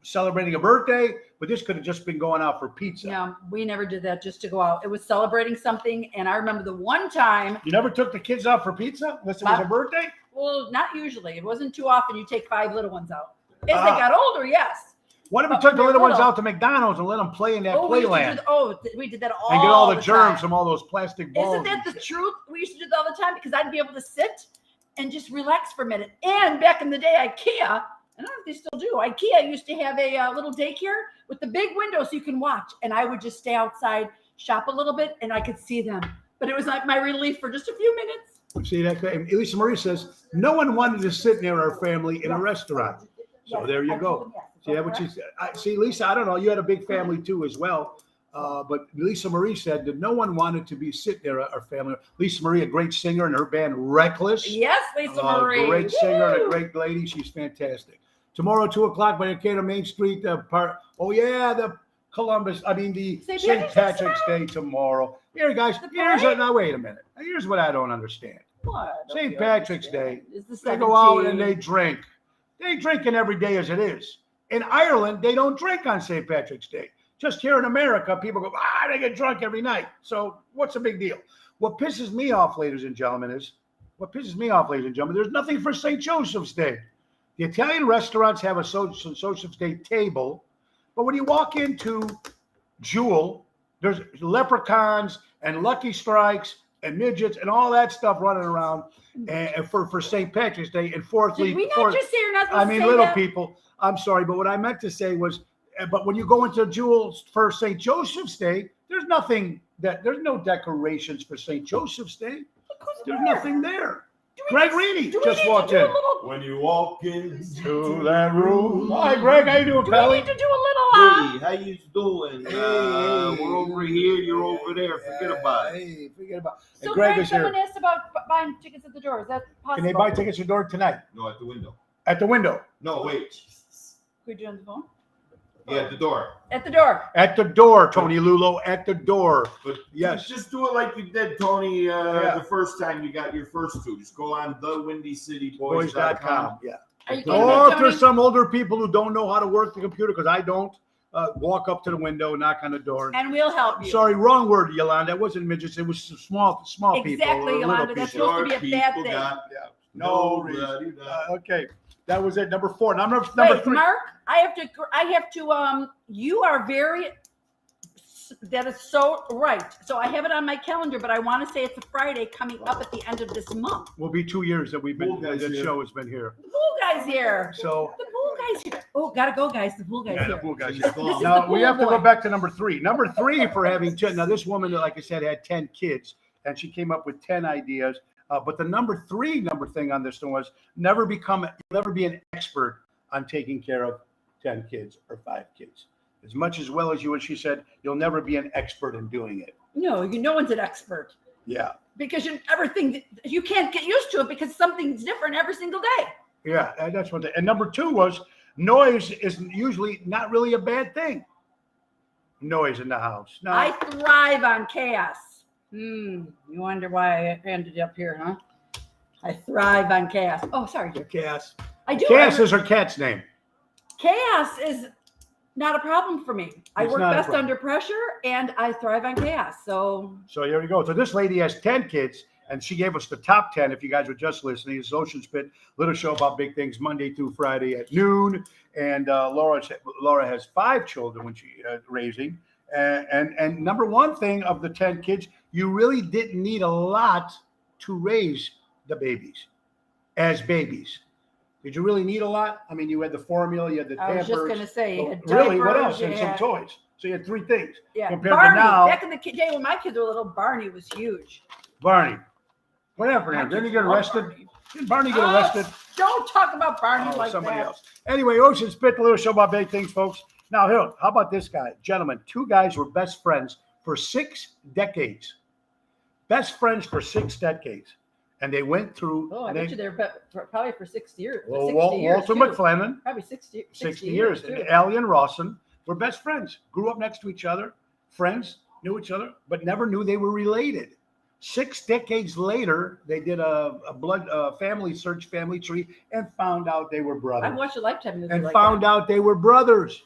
A: celebrating a birthday, but this could have just been going out for pizza.
B: No, we never did that just to go out. It was celebrating something, and I remember the one time.
A: You never took the kids out for pizza unless it was a birthday?
B: Well, not usually. It wasn't too often you take 5 little ones out. As they got older, yes.
A: What if we
B: But
A: took
B: when
A: the
B: they're
A: little ones
B: little-
A: out to McDonald's and let them play in that
B: We
A: playland
B: did that all
A: and get all the
B: time.
A: germs from all those plastic balls?
B: Isn't that the truth? We used to do that all the time because I'd be able to sit and just relax for a minute. And back in the day, IKEA, I don't know if they still do. IKEA used to have a little daycare with the big window so you can watch. And I would just stay outside, shop a little bit, and I could see them. But it was like my relief for just a few minutes.
A: See that? And Elisa Marie says no one wanted to sit near our family in a restaurant. So
B: Yes,
A: there you
B: I
A: go.
B: told them yes.
A: See that? What she said? See, Lisa, I don't know. You had a big family too, as well. But Lisa Marie said that no one wanted to be sitting near our family. Lisa Marie, a great singer, and her band Reckless.
B: Yes, Lisa Marie.
A: Great singer and a
B: Woo!
A: great lady. She's fantastic. Tomorrow, 2 o'clock, by Arcata Main Street. The St. Patrick's Day tomorrow. Here, guys. Now wait a minute. Here's what I don't understand.
B: What?
A: St. Patrick's Day.
B: It's the
A: They go out
B: 17th.
A: and they drink. They drinking every day as it is. In Ireland, they don't drink on St. Patrick's Day. Just here in America, people go, they get drunk every night. So what's the big deal? What pisses me off, ladies and gentlemen, there's nothing for St. Joseph's Day. The Italian restaurants have a St. Joseph's Day table, but when you walk into Jewel, there's leprechauns and Lucky Strikes and midgets and all that stuff running around for St. Patrick's Day. And fourthly,
B: Did we not just say you're not supposed to say
A: little
B: that?
A: people. I'm sorry, but what I meant to say was, but when you go into Jewel's for St. Joseph's Day, there's no decorations for St. Joseph's Day. There's nothing there. Greg Reedy just walked in.
D: When you walk into
A: that room. Hi, Greg. How you doing,
B: Do we
A: Pally?
B: need to do a little?
D: Hey, how you doing?
A: Hey.
D: We're over here. You're over there. Forget about it.
A: Hey, forget about it.
B: So
A: And Greg
B: Greg,
A: is here.
B: someone asked about buying tickets at the door. Is that possible?
A: Can they buy tickets at the door tonight?
D: No, at the window.
A: At the window.
D: No, wait.
B: Could we do it on the phone?
D: Yeah, at the door.
B: At the door.
A: At the door, Tony Lulo. At the door.
D: But
A: Yes.
D: just do it like you did, Tony,
A: Yeah.
D: the first time you got your first two. Just go on
A: Boys.com.
D: thewindycityboys.com.
A: Yeah.
B: Are you kidding
A: Or
B: me,
A: if
B: Tony?
A: there's some older people who don't know how to work the computer, because I don't, walk up to the window, knock on the door.
B: And we'll help you.
A: Sorry, wrong word, Yolanda. It wasn't midgets. It was small people.
B: Exactly,
A: little
B: Yolanda. That's
A: people.
B: supposed to be a bad
D: People
B: thing.
D: got
A: No reason.
D: nobody got-
A: Okay, that was it. Number 4. Number
B: Wait,
A: 3.
B: Mark, I have to, you are that is so right. So I have it on my calendar, but I want to say it's a Friday coming up at the end of this month.
A: Will be 2 years that we've been,
D: Pool guys
A: that
D: here.
A: show has been here.
B: The pool guy's here.
A: So,
B: The pool guy's here. Oh, gotta go, guys. The pool guy's
A: yeah, the
B: here.
A: pool guys.
D: She's gone.
B: This is
A: Now,
B: the
A: we
B: pool
A: have to
B: boy.
A: go back to number 3. Number 3 for having 10. Now, this woman, like I said, had 10 kids, and she came up with 10 ideas. But the number thing on this one was never be an expert on taking care of 10 kids or 5 kids. As much as well as you, and she said, you'll never be an expert in doing it.
B: No, no one's an expert.
A: Yeah.
B: Because everything, you can't get used to it because something's different every single day.
A: Yeah, that's one thing. And number 2 was noise is usually not really a bad thing. Noise in the house. No.
B: I thrive on chaos. You wonder why I ended up here, huh? I thrive on chaos. Oh, sorry.
A: Chaos.
B: I do.
A: Chaos is her cat's name.
B: Chaos is not a problem for me. I
A: It's
B: work
A: not a
B: best
A: problem.
B: under pressure, and I thrive on chaos. So
A: here we go. So this lady has 10 kids, and she gave us the top 10. If you guys were just listening, it's Ocean Spit, little show about big things, Monday through Friday at noon. And Laura has 5 children when she raising. And number 1 thing of the 10 kids, you really didn't need a lot to raise the babies as babies. Did you really need a lot? I mean, you had the formula, you had the
B: I
A: Pampers.
B: was just going to say, you had
A: Really, what
B: diapers,
A: else? And
B: you
A: some
B: had-
A: toys. So you had 3 things.
B: Yeah,
A: Compared to
B: Barney.
A: now-
B: Back in the day when my kids were little, Barney was huge.
A: Barney. What happened to
B: My
A: him? Didn't he
B: kids
A: get
B: love
A: arrested?
B: Barney.
A: Didn't Barney get arrested?
B: Don't talk about Barney
A: Oh,
B: like
A: somebody
B: that.
A: else. Anyway, Ocean Spit, the little show about big things, folks. Now, here, how about this guy? Gentlemen, 2 guys were best friends for 6 decades. Best friends for 6 decades. And they went through.
B: Oh, I bet you they're probably for 60 years.
A: Well,
B: 60 years
A: Walter
B: too.
A: McFlennan,
B: Probably 60
A: 60 years.
B: too.
A: And Allie and Rawson were best friends. Grew up next to each other. Friends, knew each other, but never knew they were related. 6 decades later, they did a blood family search, family tree, and found out they were brothers.
B: I've watched a Lifetime movie
A: And
B: like
A: found
B: that.
A: out they were brothers.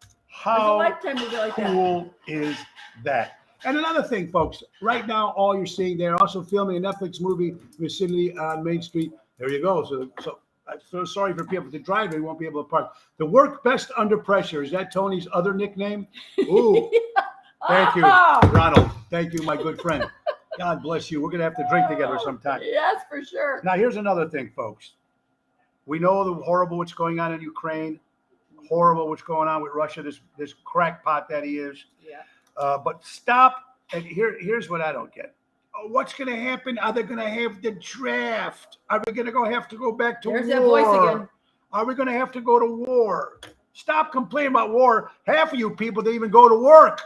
B: There's a
A: How
B: Lifetime movie like that.
A: cool is that? And another thing, folks, right now, all you're seeing, they're also filming a Netflix movie vicinity on Main Street. There you go. So I'm so sorry for people to drive. They won't be able to park. The work best under pressure. Is that Tony's other nickname? Ooh, thank you,
B: Oh,
A: Ronald. Thank you, my good friend. God bless you. We're going to have to drink together sometime.
B: Yes, for sure.
A: Now, here's another thing, folks. We know the horrible what's going on in Ukraine, horrible what's going on with Russia, this crackpot that he is.
B: Yeah.
A: But stop. And here's what I don't get. What's going to happen? Are they going to have the draft? Are we going to have to go back to
B: There's
A: war?
B: that voice again.
A: Are we going to have to go to war? Stop complaining about war. Half of you people didn't even go to work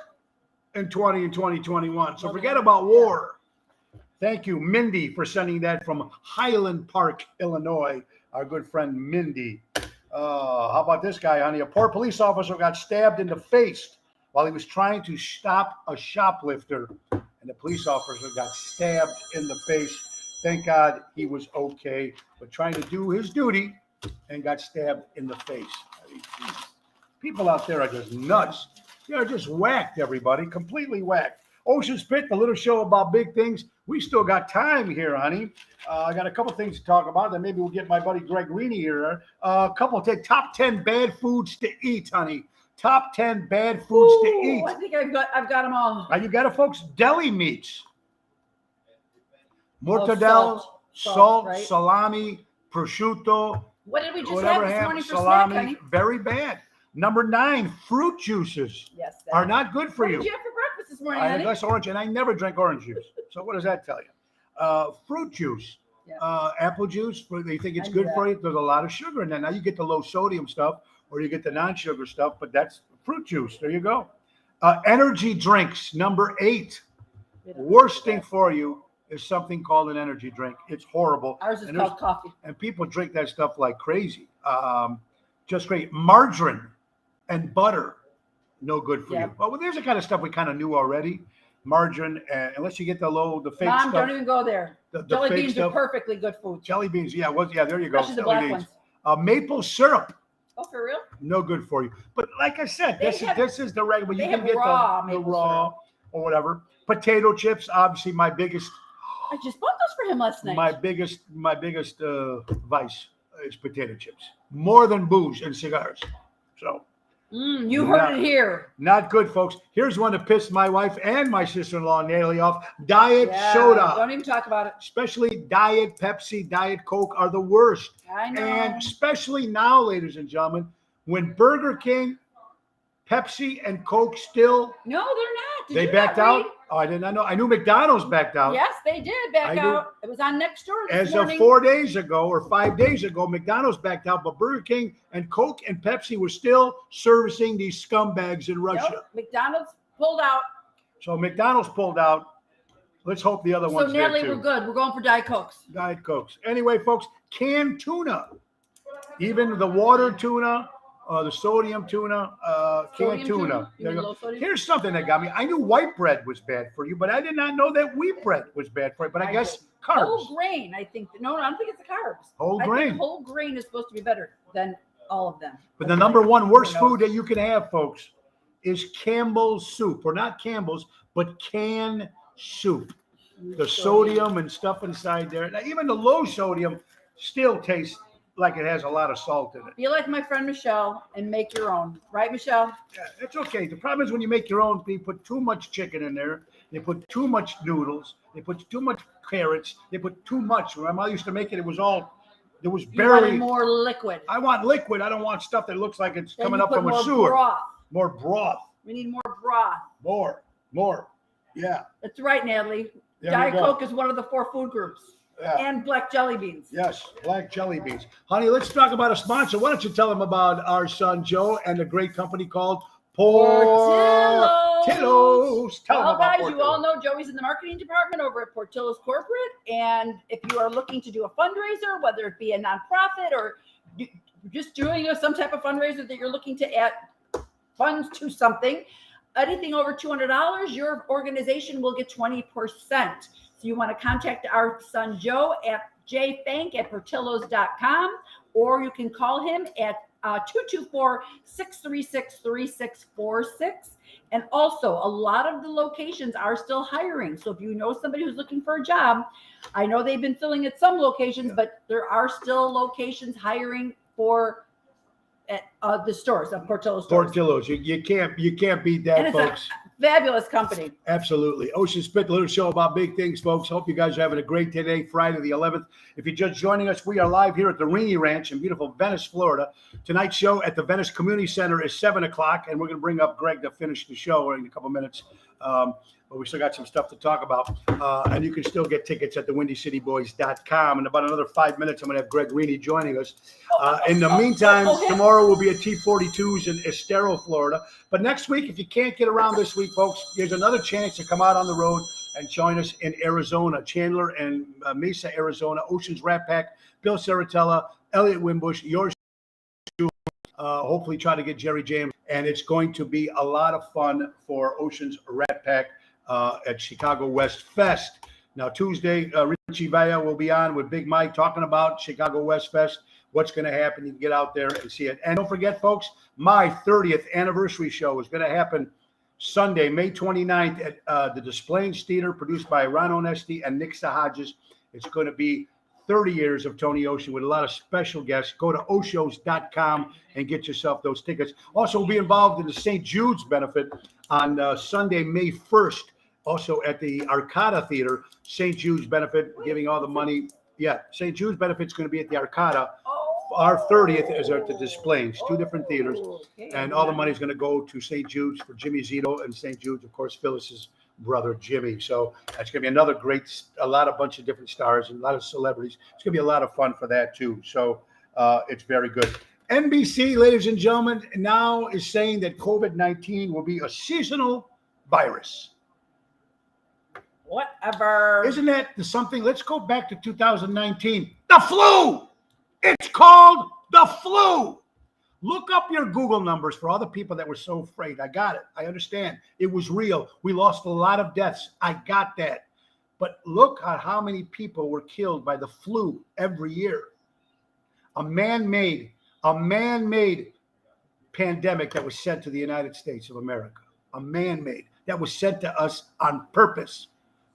A: in 2021. So
B: Well,
A: forget
B: yeah.
A: about war. Thank you, Mindy, for sending that from Highland Park, Illinois. Our good friend Mindy. How about this guy, honey? A poor police officer got stabbed in the face while he was trying to stop a shoplifter, and the police officer got stabbed in the face. Thank God he was okay, but trying to do his duty and got stabbed in the face. I mean, geez, people out there are just nuts. They're just whacked, everybody, completely whacked. Ocean Spit, the little show about big things. We still got time here, honey. I got a couple things to talk about. Then maybe we'll get my buddy Greg Reaney here. A couple of top 10 bad foods to eat, honey. Top 10 bad foods to eat.
B: I think I've got them all.
A: Now you got it, folks. Deli meats, mortadella,
B: salt,
A: salt,
B: right?
A: salami, prosciutto,
B: What did we just
A: whatever
B: have this
A: ham,
B: morning for
A: salami.
B: snack, honey?
A: Very bad. Number 9, fruit juices
B: Yes.
A: are not good for
B: What
A: you.
B: did you have for breakfast this morning,
A: I had a
B: honey?
A: glass of orange, and I never drank orange juice. So what does that tell you? Fruit juice,
B: Yeah.
A: apple juice. They think it's
B: I
A: good
B: knew
A: for you. There's a lot of sugar in that. Now you get the low sodium stuff, or you get the non-sugar stuff. But that's fruit juice. There you go. Energy drinks. Number 8. Worst thing for you is something called an energy drink. It's horrible.
B: Ours is
A: And there's-
B: called coffee.
A: And people drink that stuff like crazy. Just great. Margarine and butter, no good for
B: Yeah.
A: you. Well, there's the kind of stuff we kind of knew already. Margarine, unless you get the fake
B: Mom,
A: stuff.
B: don't even go there.
A: The
B: Jelly
A: fake
B: beans
A: stuff.
B: are perfectly good food.
A: Jelly beans, yeah, there you go.
B: Especially the
A: Jelly
B: black
A: beans.
B: ones.
A: Maple syrup,
B: Oh, for real?
A: no good for you. But like I said,
B: They
A: this
B: have-
A: is the regular. You
B: they
A: can
B: have
A: get
B: raw
A: the
B: maple
A: raw or whatever. Potato chips, obviously my biggest
B: I just bought those for him last night.
A: my biggest vice is potato chips, more than booze and cigars. So
B: You heard it here.
A: not good, folks. Here's one that pissed my wife and my sister-in-law Natalie off: diet
B: Yeah,
A: soda.
B: Don't even talk about it.
A: Especially Diet Pepsi, Diet Coke are the worst.
B: I know.
A: And especially now, ladies and gentlemen, when Burger King, Pepsi, and Coke still
B: No, they're not. Did
A: they
B: you
A: backed
B: not
A: out.
B: read?
A: Oh, I did not know. I knew McDonald's backed out.
B: Yes, they did back
A: I do.
B: out. It was on next door this
A: As
B: morning.
A: of 4 days ago or 5 days ago, McDonald's backed out, but Burger King and Coke and Pepsi were still servicing these scumbags in Russia.
B: Nope, McDonald's pulled out.
A: So McDonald's pulled out. Let's hope the other ones
B: So Natalie,
A: there too.
B: we're good. We're going for Diet Cokes.
A: Diet Cokes. Anyway, folks, canned tuna, even the water tuna, the sodium tuna, canned
B: Sodium
A: tuna.
B: You mean low sodium?
A: Here's something that got me. I knew white bread was bad for you, but I did not know that wheat bread was bad for you. But I guess carbs.
B: Whole grain, I think. No, I don't think it's the carbs.
A: Whole
B: I
A: grain.
B: think whole grain is supposed to be better than all of them.
A: But the number one worst
B: Who knows?
A: food that you can have, folks, is Campbell's Soup. Or not Campbell's, but canned soup. The sodium and stuff inside there. Now, even the low sodium still tastes like it has a lot of salt in it.
B: Be like my friend Michelle and make your own. Right, Michelle?
A: Yeah, it's okay. The problem is when you make your own, they put too much chicken in there. They put too much noodles. They put too much carrots. They put too much. When my mother used to make it, it was
B: You want it
A: barely.
B: more liquid.
A: I want liquid. I don't want stuff that looks like it's
B: Then
A: coming
B: you
A: up
B: put
A: from a
B: more
A: sewer.
B: broth.
A: More broth.
B: We need more broth.
A: More. Yeah.
B: That's right, Natalie.
A: There
B: Diet
A: you go.
B: Coke is one of the 4 food groups.
A: Yeah.
B: And black jelly beans.
A: Yes, black jelly beans. Honey, let's talk about a sponsor. Why don't you tell them about our son Joe and a great company called Portillo's. Tell them
B: Well,
A: about
B: guys,
A: Portillo's.
B: you all know Joey's in the marketing department over at Portillo's Corporate. And if you are looking to do a fundraiser, whether it be a nonprofit or just doing some type of fundraiser that you're looking to add funds to something, anything over $200, your organization will get 20%. So you want to contact our son Joe at jfank@portillos.com, or you can call him at 224-636-3646. And also, a lot of the locations are still hiring. So if you know somebody who's looking for a job, I know they've been filling at some locations, but there are still locations hiring for at the stores, of Portillo's stores.
A: Portillo's. You can't beat that,
B: And it's
A: folks.
B: a fabulous company.
A: Absolutely. Ocean Spit, little show about big things, folks. Hope you guys are having a great day today, Friday the 11th. If you're just joining us, we are live here at the Rini Ranch in beautiful Venice, Florida. Tonight's show at the Venice Community Center is 7 o'clock, and we're going to bring up Greg to finish the show in a couple minutes. But we still got some stuff to talk about. And you can still get tickets at thewindycityboys.com. In about another 5 minutes, I'm going to have Greg Rini joining us. In the meantime, tomorrow we'll be at T42's in Estero, Florida. But next week, if you can't get around this week, folks, there's another chance to come out on the road and join us in Arizona, Chandler and Mesa, Arizona, Oceans Rat Pack, Bill Saratella, Elliot Wimbush, yours hopefully try to get Jerry James. And it's going to be a lot of fun for Oceans Rat Pack at Chicago West Fest. Now, Tuesday, Richie Vaya will be on with Big Mike talking about Chicago West Fest, what's going to happen. You can get out there and see it. And don't forget, folks, my 30th anniversary show is going to happen Sunday, May 29th at the Displays Theater, produced by Ron Onesti and Nick Sahajas. It's going to be 30 years of Tony Ocean with a lot of special guests. Go to oshos.com and get yourself those tickets. Also, we'll be involved in the St. Jude's benefit on Sunday, May 1st, also at the Arcada Theater, St. Jude's benefit, giving all the money. Yeah, St. Jude's benefit's going to be at the Arcada. Our 30th is at the Displays, 2 different theaters.
B: Okay.
A: And all the money is going to go to St. Jude's for Jimmy Zito, and St. Jude's, of course, Phyllis's brother Jimmy. So that's going to be another bunch of different stars and a lot of celebrities. It's going to be a lot of fun for that too. So it's very good. NBC, ladies and gentlemen, now is saying that COVID-19 will be a seasonal virus.
B: Whatever.
A: Isn't that something? Let's go back to 2019. The flu. It's called the flu. Look up your Google numbers for all the people that were so afraid. I got it. I understand. It was real. We lost a lot of deaths. I got that. But look at how many people were killed by the flu every year. A man-made pandemic that was sent to the United States of America. A man-made. That was sent to us on purpose.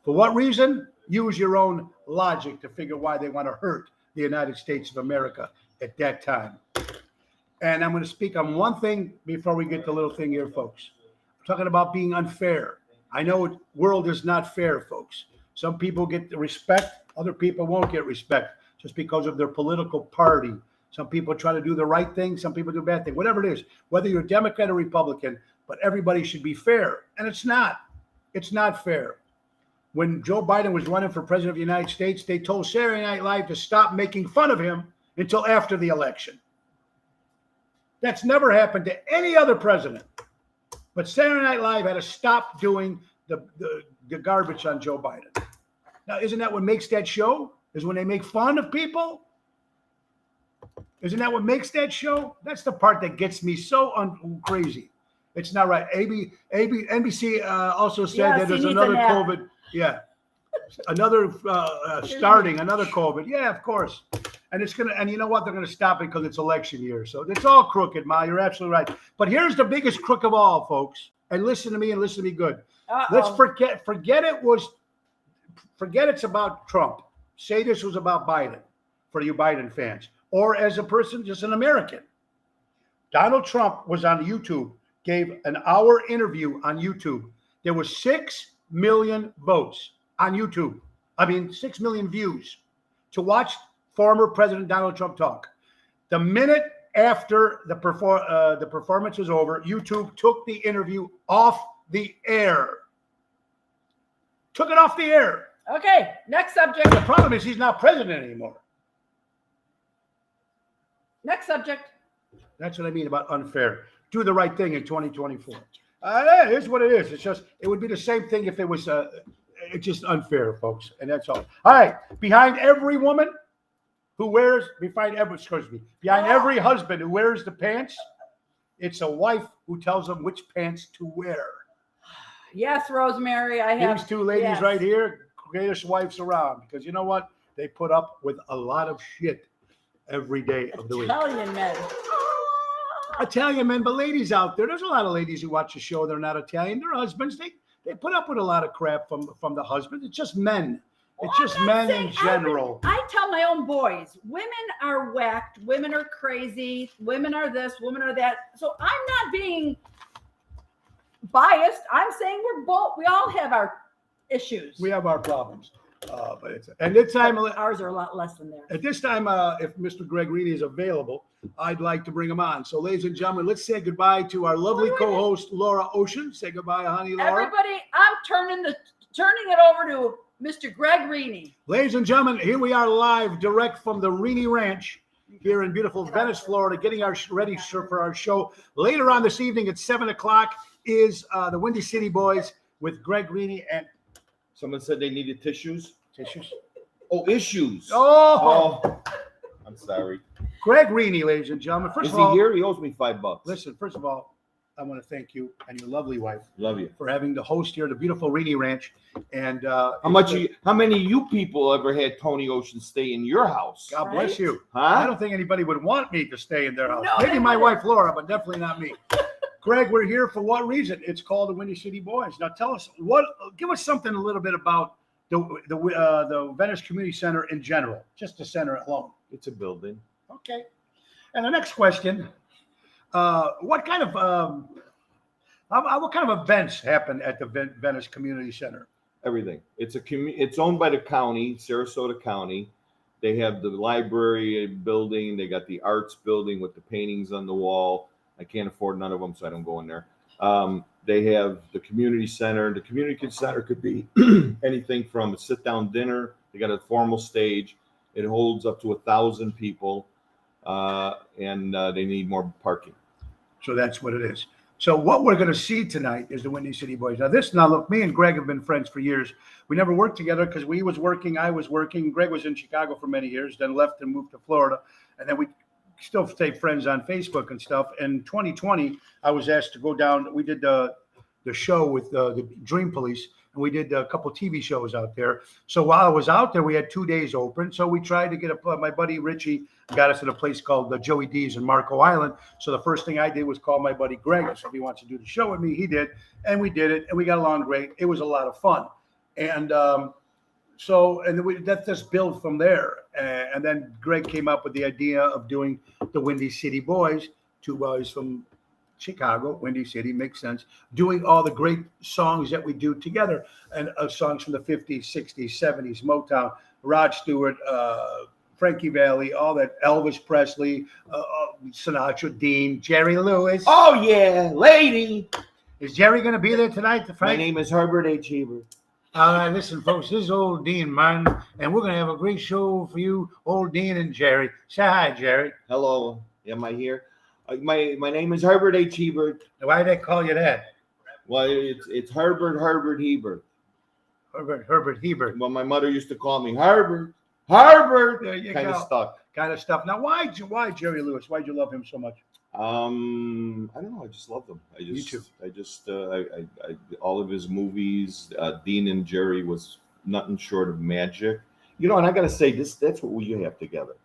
A: For what reason? Use your own logic to figure why they want to hurt the United States of America at that time. And I'm going to speak on one thing before we get the little thing here, folks. I'm talking about being unfair. I know the world is not fair, folks. Some people get the respect, other people won't get respect just because of their political party. Some people try to do the right thing, some people do bad thing, whatever it is, whether you're Democrat or Republican, but everybody should be fair. And it's not. It's not fair. When Joe Biden was running for president of the United States, they told Saturday Night Live to stop making fun of him until after the election. That's never happened to any other president. But Saturday Night Live had to stop doing the garbage on Joe Biden. Now, isn't that what makes that show? Is when they make fun of people? Isn't that what makes that show? That's the part that gets me so crazy. It's not right. NBC also said that there's another COVID. Yeah. Another starting, another COVID. Yeah, of course. And it's going to, and you know what? They're going to stop it because it's election year. So it's all crooked, Ma. You're absolutely right. But here's the biggest crook of all, folks. And listen to me and listen to me good. Let's forget it's about Trump. Say this was about Biden for you Biden fans. Or as a person, just an American. Donald Trump was on YouTube, gave an hour interview on YouTube. There was 6 million votes on YouTube. 6 million views to watch former President Donald Trump talk. The minute after the performance was over, YouTube took the interview off the air. Took it off the air.
B: Okay, next subject.
A: The problem is he's not president anymore.
B: Next subject.
A: That's what I mean about unfair. Do the right thing in 2024. Here's what it is. It would be the same thing if it was, it's just unfair, folks. And that's all. All right. Behind every woman who wears, behind every husband who wears the pants, it's a wife who tells them which pants to wear.
B: Yes, Rosemary. I have.
A: These two ladies right here, greatest wives around. Because you know what? They put up with a lot of shit every day of the week. Italian men, but ladies out there, there's a lot of ladies who watch the show. They're not Italian. Their husbands, they put up with a lot of crap from the husband. It's just men. It's just men in general.
B: I tell my own boys, women are whacked. Women are crazy. Women are this. Women are that. So I'm not being biased. I'm saying we all have our issues.
A: We have our problems. And this time,
B: ours are a lot less than theirs.
A: At this time, if Mr. Greg Reedy is available, I'd like to bring him on. So, ladies and gentlemen, let's say goodbye to our lovely co-host, Laura Ocean. Say goodbye, honey, Laura.
B: Everybody, I'm turning it over to Mr. Greg Reedy.
A: Ladies and gentlemen, here we are live, direct from the Reedy Ranch here in beautiful Venice, Florida, getting ready for our show. Later on this evening at 7 o'clock is the Windy City Boys with Greg Reedy and.
D: Someone said they needed tissues.
A: Tissues?
D: Oh, issues.
A: Oh.
D: I'm sorry.
A: Greg Reedy, ladies and gentlemen. First
D: Is
A: of all,
D: he here? He owes me $5.
A: Listen, first of all, I want to thank you and your lovely wife.
D: Love you.
A: For having the host here at the beautiful Reedy Ranch. And
D: how many of you people ever had Tony Ocean stay in your house?
A: God bless you.
D: Huh?
A: I don't think anybody would want me to stay in their house.
B: No,
A: maybe my wife Laura, but definitely not me. Greg, we're here for what reason? It's called the Windy City Boys. Now tell us give us something a little bit about the Venice Community Center in general, just the center alone.
D: It's a building.
A: Okay. And the next question, what kind of events happen at the Venice Community Center?
D: Everything. It's owned by the county, Sarasota County. They have the library building. They got the arts building with the paintings on the wall. I can't afford none of them, so I don't go in there. They have the community center. The community center could be anything from a sit-down dinner. They got a formal stage. It holds up to 1,000 people, and they need more parking.
A: So that's what it is. So what we're going to see tonight is the Windy City Boys. Now look, me and Greg have been friends for years. We never worked together because I was working. Greg was in Chicago for many years, then left and moved to Florida, and then we still stay friends on Facebook and stuff. In 2020, I was asked to go down. We did the show with the Dream Police, and we did a couple TV shows out there. So while I was out there, we had 2 days open. So we tried to get my buddy Richie got us at a place called Joey D's in Marco Island. So the first thing I did was call my buddy Greg. So if he wants to do the show with me, he did, and we did it, and we got along great. It was a lot of fun, and that just built from there. And then Greg came up with the idea of doing the Windy City Boys. Two boys from Chicago, Windy City, makes sense. Doing all the great songs that we do together, and songs from the 50s, 60s, 70s, Motown, Rod Stewart, Frankie Valli, all that, Elvis Presley, Sinatra, Dean, Jerry Lewis.
D: Oh, yeah, lady.
A: Is Jerry going to be there tonight?
D: My name is Herbert H. Hebert.
A: All right, listen, folks. This is old Dean Martin, and we're going to have a great show for you, old Dean and Jerry. Say hi, Jerry.
D: Hello. Am I here? My name is Herbert H. Hebert.
A: Why do they call you that?
D: Well, it's Herbert Hebert.
A: Herbert Hebert.
D: Well, my mother used to call me Herbert.
A: There you
D: Kind
A: go.
D: of stuck.
A: Kind of stuff. Now, why Jerry Lewis? Why'd you love him so much?
D: I don't know. I just love them.
A: Me too.
D: All of his movies. Dean and Jerry was nothing short of magic. You know, and I got to say that's what we have together.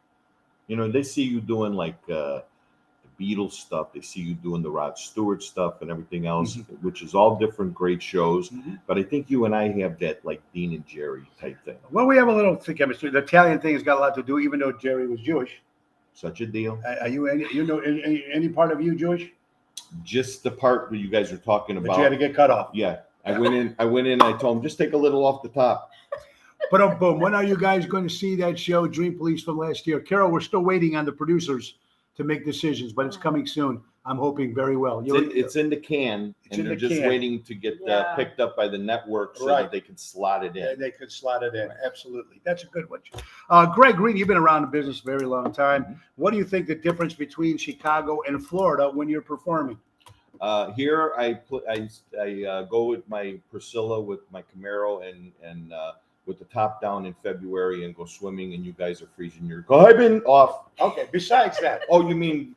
D: You know, they see you doing like the Beatles stuff. They see you doing the Rod Stewart stuff and everything else, which is all different great shows. But I think you and I have that like Dean and Jerry type thing.
A: Well, we have a little chemistry. The Italian thing has got a lot to do, even though Jerry was Jewish.
D: Such a deal.
A: Are you any part of you Jewish?
D: Just the part where you guys are talking
A: But
D: about.
A: you had to get cut off.
D: Yeah, I went in. I told him just take a little off the top.
A: But boom, when are you guys going to see that show, Dream Police, from last year? Carol, we're still waiting on the producers to make decisions, but it's coming soon. I'm hoping very well.
D: It's in the can,
A: in
D: and they're
A: the
D: just
A: can.
D: waiting to get picked up by the network so
A: Right.
D: that they can slot it
A: Yeah,
D: in.
A: they could slot it in. Absolutely. That's a good one. Greg Green, you've been around the business a very long time. What do you think the difference between Chicago and Florida when you're performing?
D: Here, I go with my Priscilla, with my Camaro, and with the top down in February, and go swimming, and you guys are freezing your I've off.
A: Okay, besides that.
D: Oh, you mean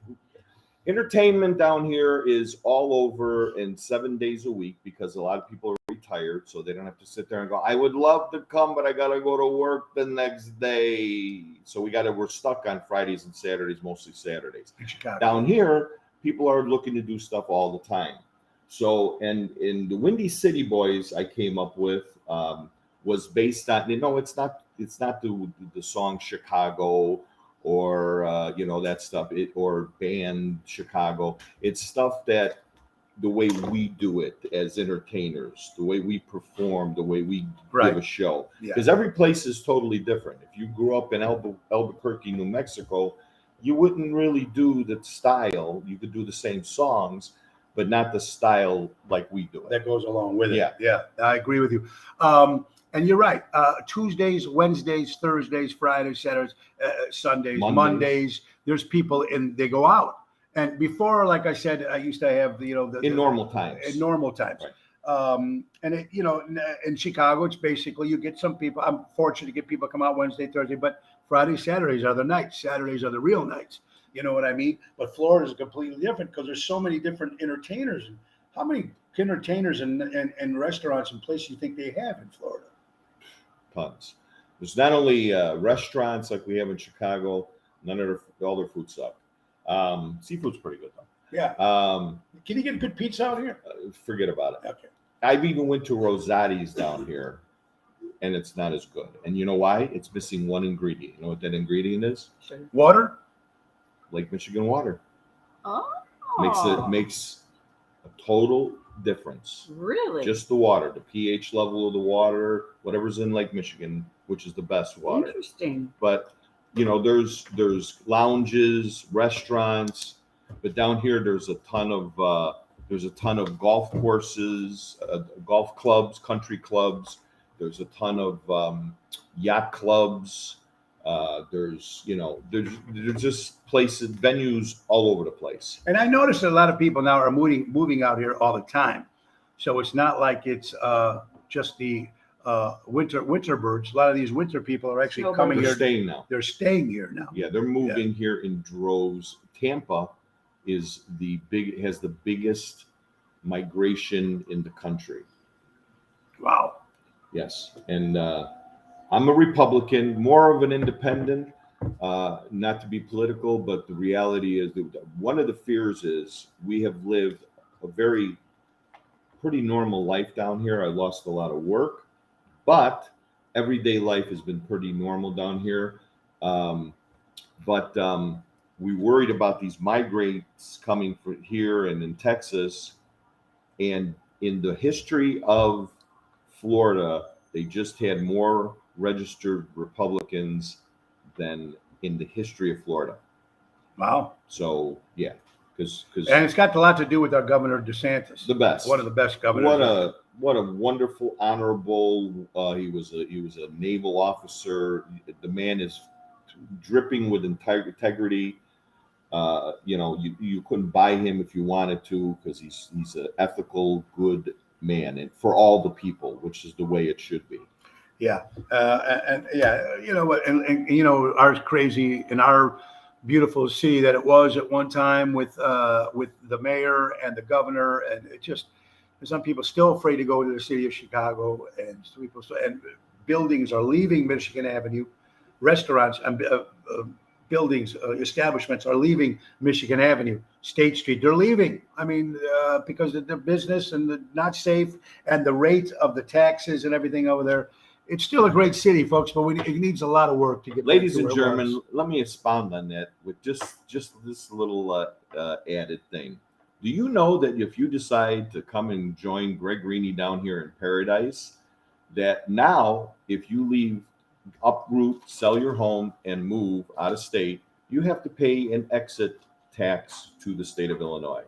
D: entertainment down here is all over and 7 days a week, because a lot of people are retired, so they don't have to sit there and go, I would love to come, but I got to go to work the next day. So we're stuck on Fridays and Saturdays, mostly Saturdays.
A: In Chicago.
D: Down here, people are looking to do stuff all the time. So, and in the Windy City Boys I came up with was based on, it's not the song Chicago or that stuff, or band Chicago. It's stuff that the way we do it as entertainers, the way we perform, the way we give a show, because every place is totally different. If you grew up in Albuquerque, New Mexico, you wouldn't really do the style. You could do the same songs, but not the style like we do it.
A: That goes along with it.
D: Yeah.
A: Yeah, I agree with you. And you're right. Tuesdays, Wednesdays, Thursdays, Fridays, Saturdays, Sundays, Mondays. There's people they go out. And before, like I said, I used to have in
D: normal times.
A: In normal times. Right. And in Chicago, it's basically you get some people. I'm fortunate to get people come out Wednesday, Thursday, but Friday, Saturdays are the nights. Saturdays are the real nights. You know what I mean? But Florida is completely different because there's so many different entertainers. And how many entertainers and restaurants and places you think they have in Florida?
D: Tons. There's not only restaurants like we have in Chicago. All their food suck. Seafood's pretty good though.
A: Yeah. Can you get good pizza out here?
D: Forget about it.
A: Okay.
D: I've even went to Rosati's down here, and it's not as good. And you know why? It's missing one ingredient. You know what that ingredient is?
A: Water.
D: Lake Michigan water.
B: Oh.
D: Makes a total difference.
B: Really?
D: Just the water, the pH level of the water, whatever's in Lake Michigan, which is the best water.
B: Interesting.
D: But there's lounges, restaurants, but down here there's a ton of golf courses, golf clubs, country clubs. There's a ton of yacht clubs. There's just places, venues all over the place.
A: And I noticed that a lot of people now are moving out here all the time. So it's not like it's just the winter birds. A lot of these winter people are actually coming here.
D: Staying now.
A: They're staying here now.
D: Yeah, they're moving here in droves. Tampa has the biggest migration in the country.
A: Wow.
D: Yes, and I'm a Republican, more of an independent. Not to be political, but the reality is that one of the fears is we have lived a pretty normal life down here. I lost a lot of work, but everyday life has been pretty normal down here. But we worried about these migrants coming from here and in Texas. And in the history of Florida, they just had more registered Republicans than in the history of Florida.
A: Wow.
D: So, yeah,
A: And it's got a lot to do with our Governor DeSantis.
D: The best.
A: One of the best governors.
D: What a wonderful, honorable. He was a naval officer. The man is dripping with integrity. You couldn't buy him if you wanted to, because he's an ethical, good man, and for all the people, which is the way it should be.
A: Yeah, you know what, and you know, our crazy in our beautiful city that it was at one time with the mayor and the governor, and it just, some people still afraid to go to the city of Chicago, and people and buildings are leaving Michigan Avenue, restaurants and buildings, establishments are leaving Michigan Avenue, State Street. They're leaving. I mean, because of the business and the not safe, and the rate of the taxes and everything over there. It's still a great city, folks, but it needs a lot of work to get.
D: Ladies and gentlemen, let me expound on that with just this little added thing. Do you know that if you decide to come and join Greg Greeny down here in Paradise, that now if you leave, uproot, sell your home, and move out of state, you have to pay an exit tax to the state of Illinois.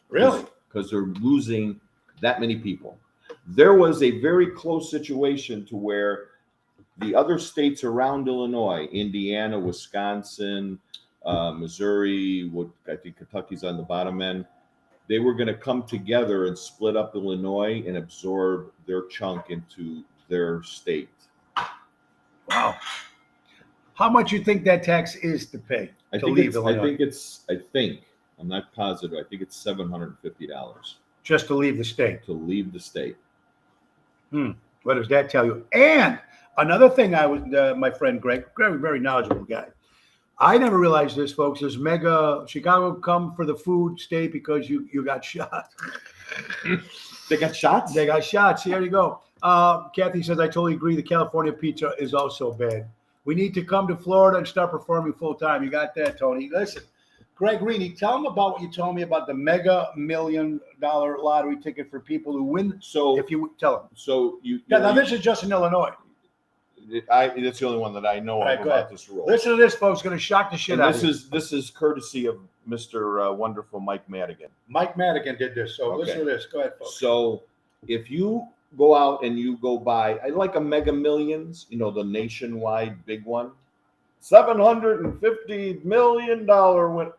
A: Really?
D: Because they're losing that many people. There was a very close situation to where the other states around Illinois, Indiana, Wisconsin, Missouri, I think Kentucky's on the bottom end, they were going to come together and split up Illinois and absorb their chunk into their state.
A: Wow. How much you think that tax is to pay to leave Illinois?
D: I think, I'm not positive, I think it's $750.
A: Just to leave the state.
D: To leave the state.
A: What does that tell you? And another thing, my friend Greg, very knowledgeable guy. I never realized this, folks. Is mega Chicago come for the food state because you got shot.
D: They got shots?
A: They got shots. Here you go. Kathy says, I totally agree. The California pizza is also bad. We need to come to Florida and start performing full time. You got that, Tony? Listen, Greg Greeny, tell them about what you told me about the Mega $1 Million lottery ticket for people who win.
D: So
A: if you tell them.
D: So
A: now this is just in Illinois.
D: That's the only one that I know of about this rule.
A: Listen to this, folks. Going to shock the shit out of you.
D: This is courtesy of Mr. Wonderful Mike Madigan.
A: Mike Madigan did this. So listen to this. Go ahead, folks.
D: So if you go out and you go buy, I like a Mega Millions, the nationwide big one, $750 million win.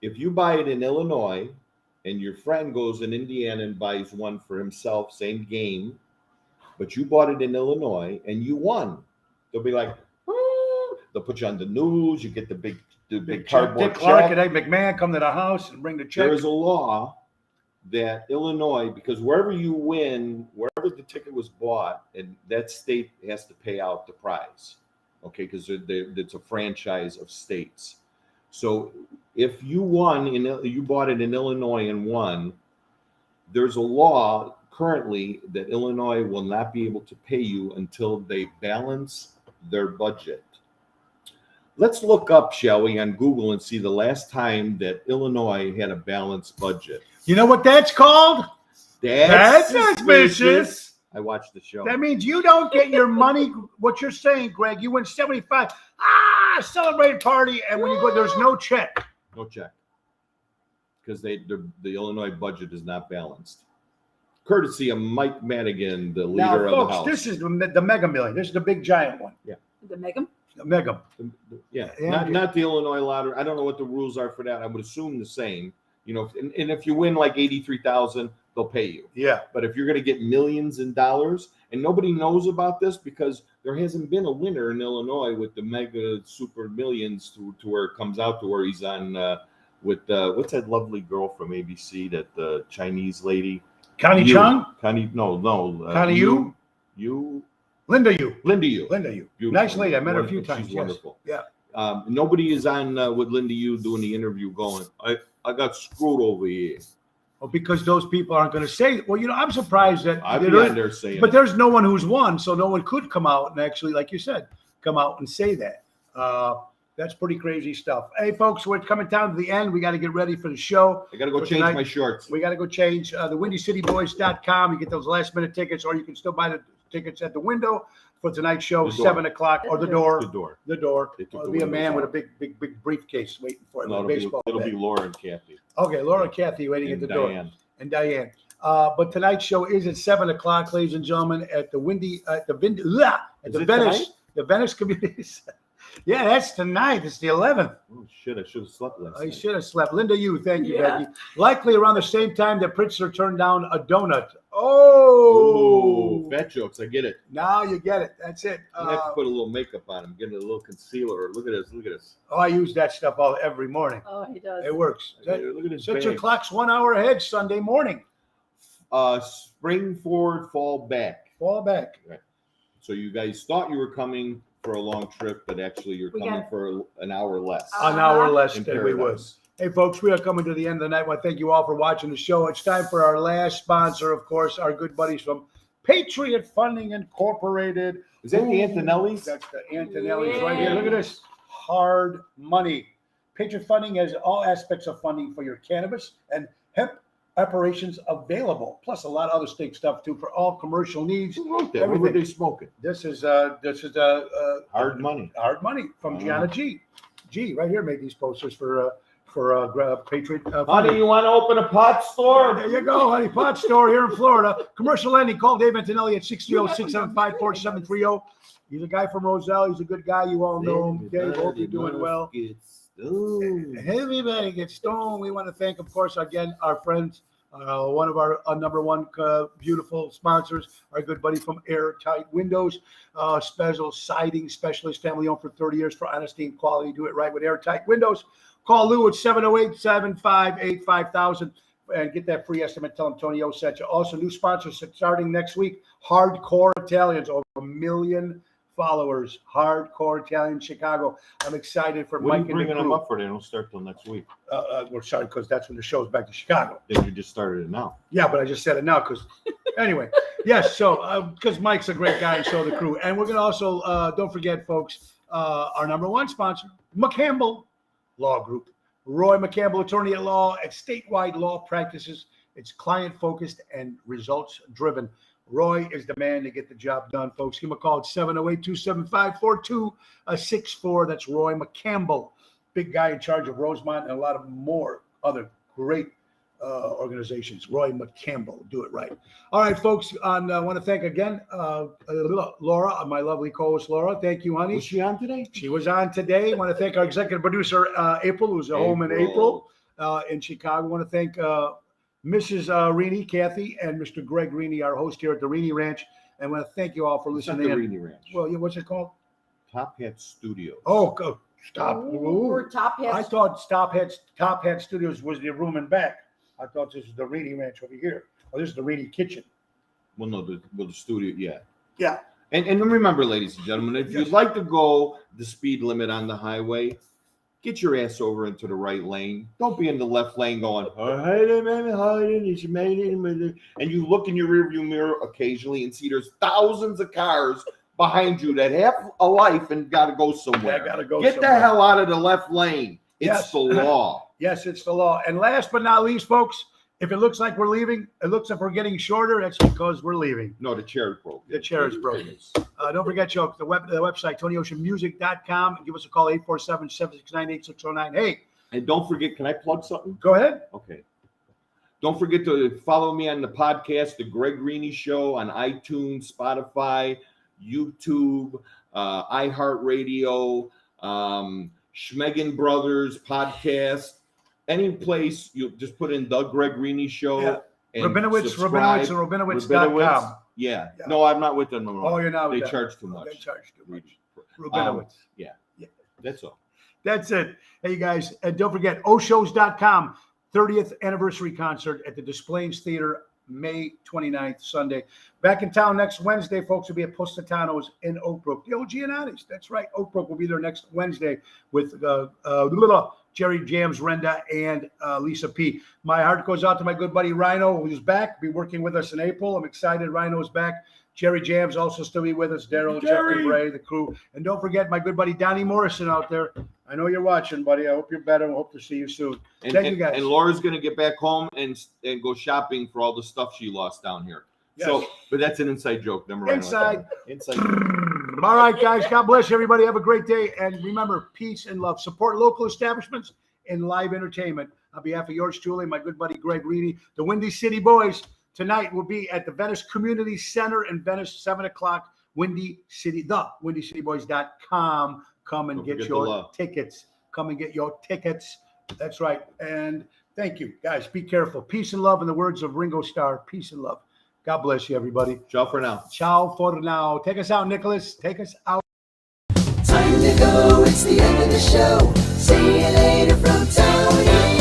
D: If you buy it in Illinois and your friend goes in Indiana and buys one for himself, same game, but you bought it in Illinois and you won, they'll be like, they'll put you on the news. You get the big cardboard
A: Dick Clark and Ed McMahon come to the house and bring the check.
D: There is a law that Illinois, because wherever you win, wherever the ticket was bought, and that state has to pay out the prize, okay? Because it's a franchise of states. So if you you bought it in Illinois and won, there's a law currently that Illinois will not be able to pay you until they balance their budget. Let's look up, shall we, on Google and see the last time that Illinois had a balanced budget.
A: You know what that's called?
D: That's
A: suspicious.
D: I watched the show.
A: That means you don't get your money. What you're saying, Greg, you win 75. Celebrate party. And when you go, there's no check.
D: No check. Because the Illinois budget is not balanced. Courtesy of Mike Madigan, the leader of the House.
A: This is the Mega Million. This is the big giant one.
D: Yeah.
B: The Mega?
A: The Mega.
D: Yeah. Not the Illinois lottery. I don't know what the rules are for that. I would assume the same. And if you win like 83,000, they'll pay you.
A: Yeah.
D: But if you're going to get millions in dollars, and nobody knows about this because there hasn't been a winner in Illinois with the Mega Super Millions to where it comes out to where he's on with what's that lovely girl from ABC, that Chinese lady?
A: Connie Chung?
D: Connie, no.
A: Connie Yu? Linda Yu. Beautiful. Nice lady. I met her a few times.
D: She's wonderful.
A: Yeah.
D: Nobody is on with Linda Yu doing the interview going, I got screwed over here.
A: Well, because those people aren't going to say it. Well, I'm surprised that
D: I'd be on there saying
A: but there's no one who's won, so no one could come out and actually, like you said, come out and say that. That's pretty crazy stuff. Hey, folks, we're coming down to the end. We got to get ready for the show.
D: I got to go change my shorts.
A: We got to go change. The WindyCityBoys.com. You get those last-minute tickets, or you can still buy the tickets at the window. for tonight's show,
D: The door.
A: 7 o'clock, or the door.
D: The door.
A: The door.
D: They took
A: It'll
D: the
A: be a
D: windows
A: man with a
D: off.
A: big briefcase waiting for him.
D: No,
A: a baseball
D: it'll
A: bat.
D: be Laura and Kathy.
A: Okay, Laura and Kathy waiting at
D: And
A: the door.
D: Diane.
A: And Diane. But tonight's show is at 7 o'clock, ladies and gentlemen, at the
D: Is it
A: Venice,
D: tonight?
A: the Venice Community. Yeah, that's tonight. It's the 11th.
D: Oh shit! I should have slept last
A: I
D: night.
A: should have slept. Linda, thank you,
B: Yeah.
A: Becky. Likely around the same time that Pritzker turned down a donut. Oh,
D: Oh, fat jokes. I get it.
A: now you get it. That's it.
D: I have to put a little makeup on him, get a little concealer. Look at this. Look at this.
A: I use that stuff every morning.
B: Oh, he does.
A: It works.
D: Look at his
A: Set your
D: bangs.
A: clocks 1 hour ahead Sunday morning.
D: Spring forward, fall back.
A: Fall back.
D: So you guys thought you were coming for a long trip, but actually you're
B: We
D: coming
B: got-
D: for an hour less.
A: An hour less
D: in
A: than we would.
D: paradise.
A: Hey, folks, we are coming to the end of the night. I want to thank you all for watching the show. It's time for our last sponsor, of course, our good buddies from Patriot Funding Incorporated.
D: Is that the Antonellis?
A: That's the Antonellis right here. Look at this. Hard money. Patriot Funding has all aspects of funding for your cannabis and hemp operations available, plus a lot of other state stuff too for all commercial needs.
D: Who wrote that? What were
A: Everything.
D: they smoking?
A: This is
D: Hard money.
A: Hard money from
D: Wow.
A: Gianna G. G right here made these posters for Patriot.
D: Honey,
A: Funding.
D: you want to open a pot store?
A: There you go, honey. Pot store here in Florida. Commercial lending. Call Dave Antonelli at 630-675-4730. He's a guy from Roselle. He's a good guy. You all know him. Dave, hope you're doing well. Everybody gets stoned. We want to thank, of course, again, our friends, one of our number one beautiful sponsors, our good buddy from Airtight Windows, special siding specialist, family owned for 30 years for honesty and quality. Do it right with Airtight Windows. Call Lou at 708-758-5000 and get that free estimate. Tell him Tony O sent you. Also, new sponsors starting next week, Hardcore Italians, over 1 million followers. Hardcore Italian Chicago. I'm excited for
D: What are
A: Mike
D: you
A: and the
D: bringing them
A: crew.
D: up for? They don't start till next week.
A: We're sorry because that's when the show's back to Chicago.
D: Then you just started it now.
A: Yeah, but I just said it now because anyway. Yes, so because Mike's a great guy and so the crew. And we're going to also, don't forget, folks, our number one sponsor, McCampbell Law Group. Roy McCampbell, attorney at law at statewide law practices. It's client-focused and results-driven. Roy is the man to get the job done, folks. Give him a call at 708-275-4264. That's Roy McCampbell, big guy in charge of Rosemont and a lot of more other great organizations. Roy McCampbell, do it right. All right, folks. I want to thank again Laura, my lovely co-host Laura. Thank you, honey.
D: Was she on today?
A: She was on today. I want to thank our executive producer, April, who's at home in April in Chicago. I want to thank Mrs. Reaney, Kathy, and Mr. Greg Reaney, our host here at the Reaney Ranch. And I want to thank you all for
D: It's not
A: listening
D: the
A: in.
D: Reaney Ranch.
A: Well, what's it called?
D: Top Hat Studios.
A: Oh, go, stop.
B: Or top
A: I
B: hats.
A: thought Top Hat Studios was the room and back. I thought this was the Reaney Ranch over here. Oh, this is the Reaney Kitchen.
D: Well, no, the studio, yeah.
A: Yeah.
D: And remember, ladies and gentlemen, if
A: Yes.
D: you'd like to go the speed limit on the highway, get your ass over into the right lane. Don't be in the left lane going, and you look in your rearview mirror occasionally and see there's thousands of cars behind you that have a life and got to go somewhere.
A: I gotta go
D: Get
A: somewhere.
D: the hell out of the left lane. It's
A: Yes.
D: the law.
A: Yes, it's the law. And last but not least, folks, if it looks like we're leaving, it looks like we're getting shorter, that's because we're leaving.
D: No, the chair is broke.
A: The chair is broken. Don't forget, Joe, the website, TonyOceanMusic.com. Give us a call, 847-769-8609. Hey,
D: And don't forget, can I plug something?
A: go ahead.
D: Okay. Don't forget to follow me on the podcast, The Greg Reaney Show, on iTunes, Spotify, YouTube, iHeartRadio, Schmegan Brothers podcast. Any place, you just put in The Greg Reaney Show.
A: Yeah.
D: And
A: Rabinowitz,
D: subscribe.
A: and Rabinowitz.com.
D: Yeah.
A: Yeah.
D: No, I'm not with them no more.
A: Oh, you're not
D: They
A: with them.
D: charge too much.
A: They charge too much.
D: Um,
A: Rabinowitz.
D: That's all.
A: That's it. Hey, guys, and don't forget, oshows.com, 30th anniversary concert at the Des Plaines Theater, May 29th, Sunday. Back in town next Wednesday, folks, will be at Positano's in Oak Brook. The old Giannotti's. That's right. Oak Brook will be there next Wednesday with Jerry Jams, Renda, and Lisa P. My heart goes out to my good buddy Rhino, who's back. Be working with us in April. I'm excited. Rhino's back. Jerry Jams also still be with us. Daryl, Jeffrey, Bray, the crew. And don't forget my good buddy Donnie Morrison out there. I know you're watching, buddy. I hope you're better. I hope to see you soon. Thank you, guys.
D: And Laura's going to get back home and go shopping for all the stuff she lost down here.
A: Yes.
D: So, but that's an inside joke. Never mind.
A: Inside.
D: Inside.
A: All right, guys. God bless you, everybody. Have a great day. And remember, peace and love. Support local establishments and live entertainment. On behalf of yours truly, my good buddy Greg Reedy, the Windy City Boys, tonight will be at the Venice Community Center in Venice, 7 o'clock. Windy City, the WindyCityBoys.com. Come and get your tickets. Come and get your tickets. That's right. And thank you, guys. Be careful. Peace and love. In the words of Ringo Starr, peace and love. God bless you, everybody.
D: Ciao for now.
A: Ciao for now. Take us out, Nicholas. Take us out.
E: Time to go. It's the end of the show. See you later from Tony.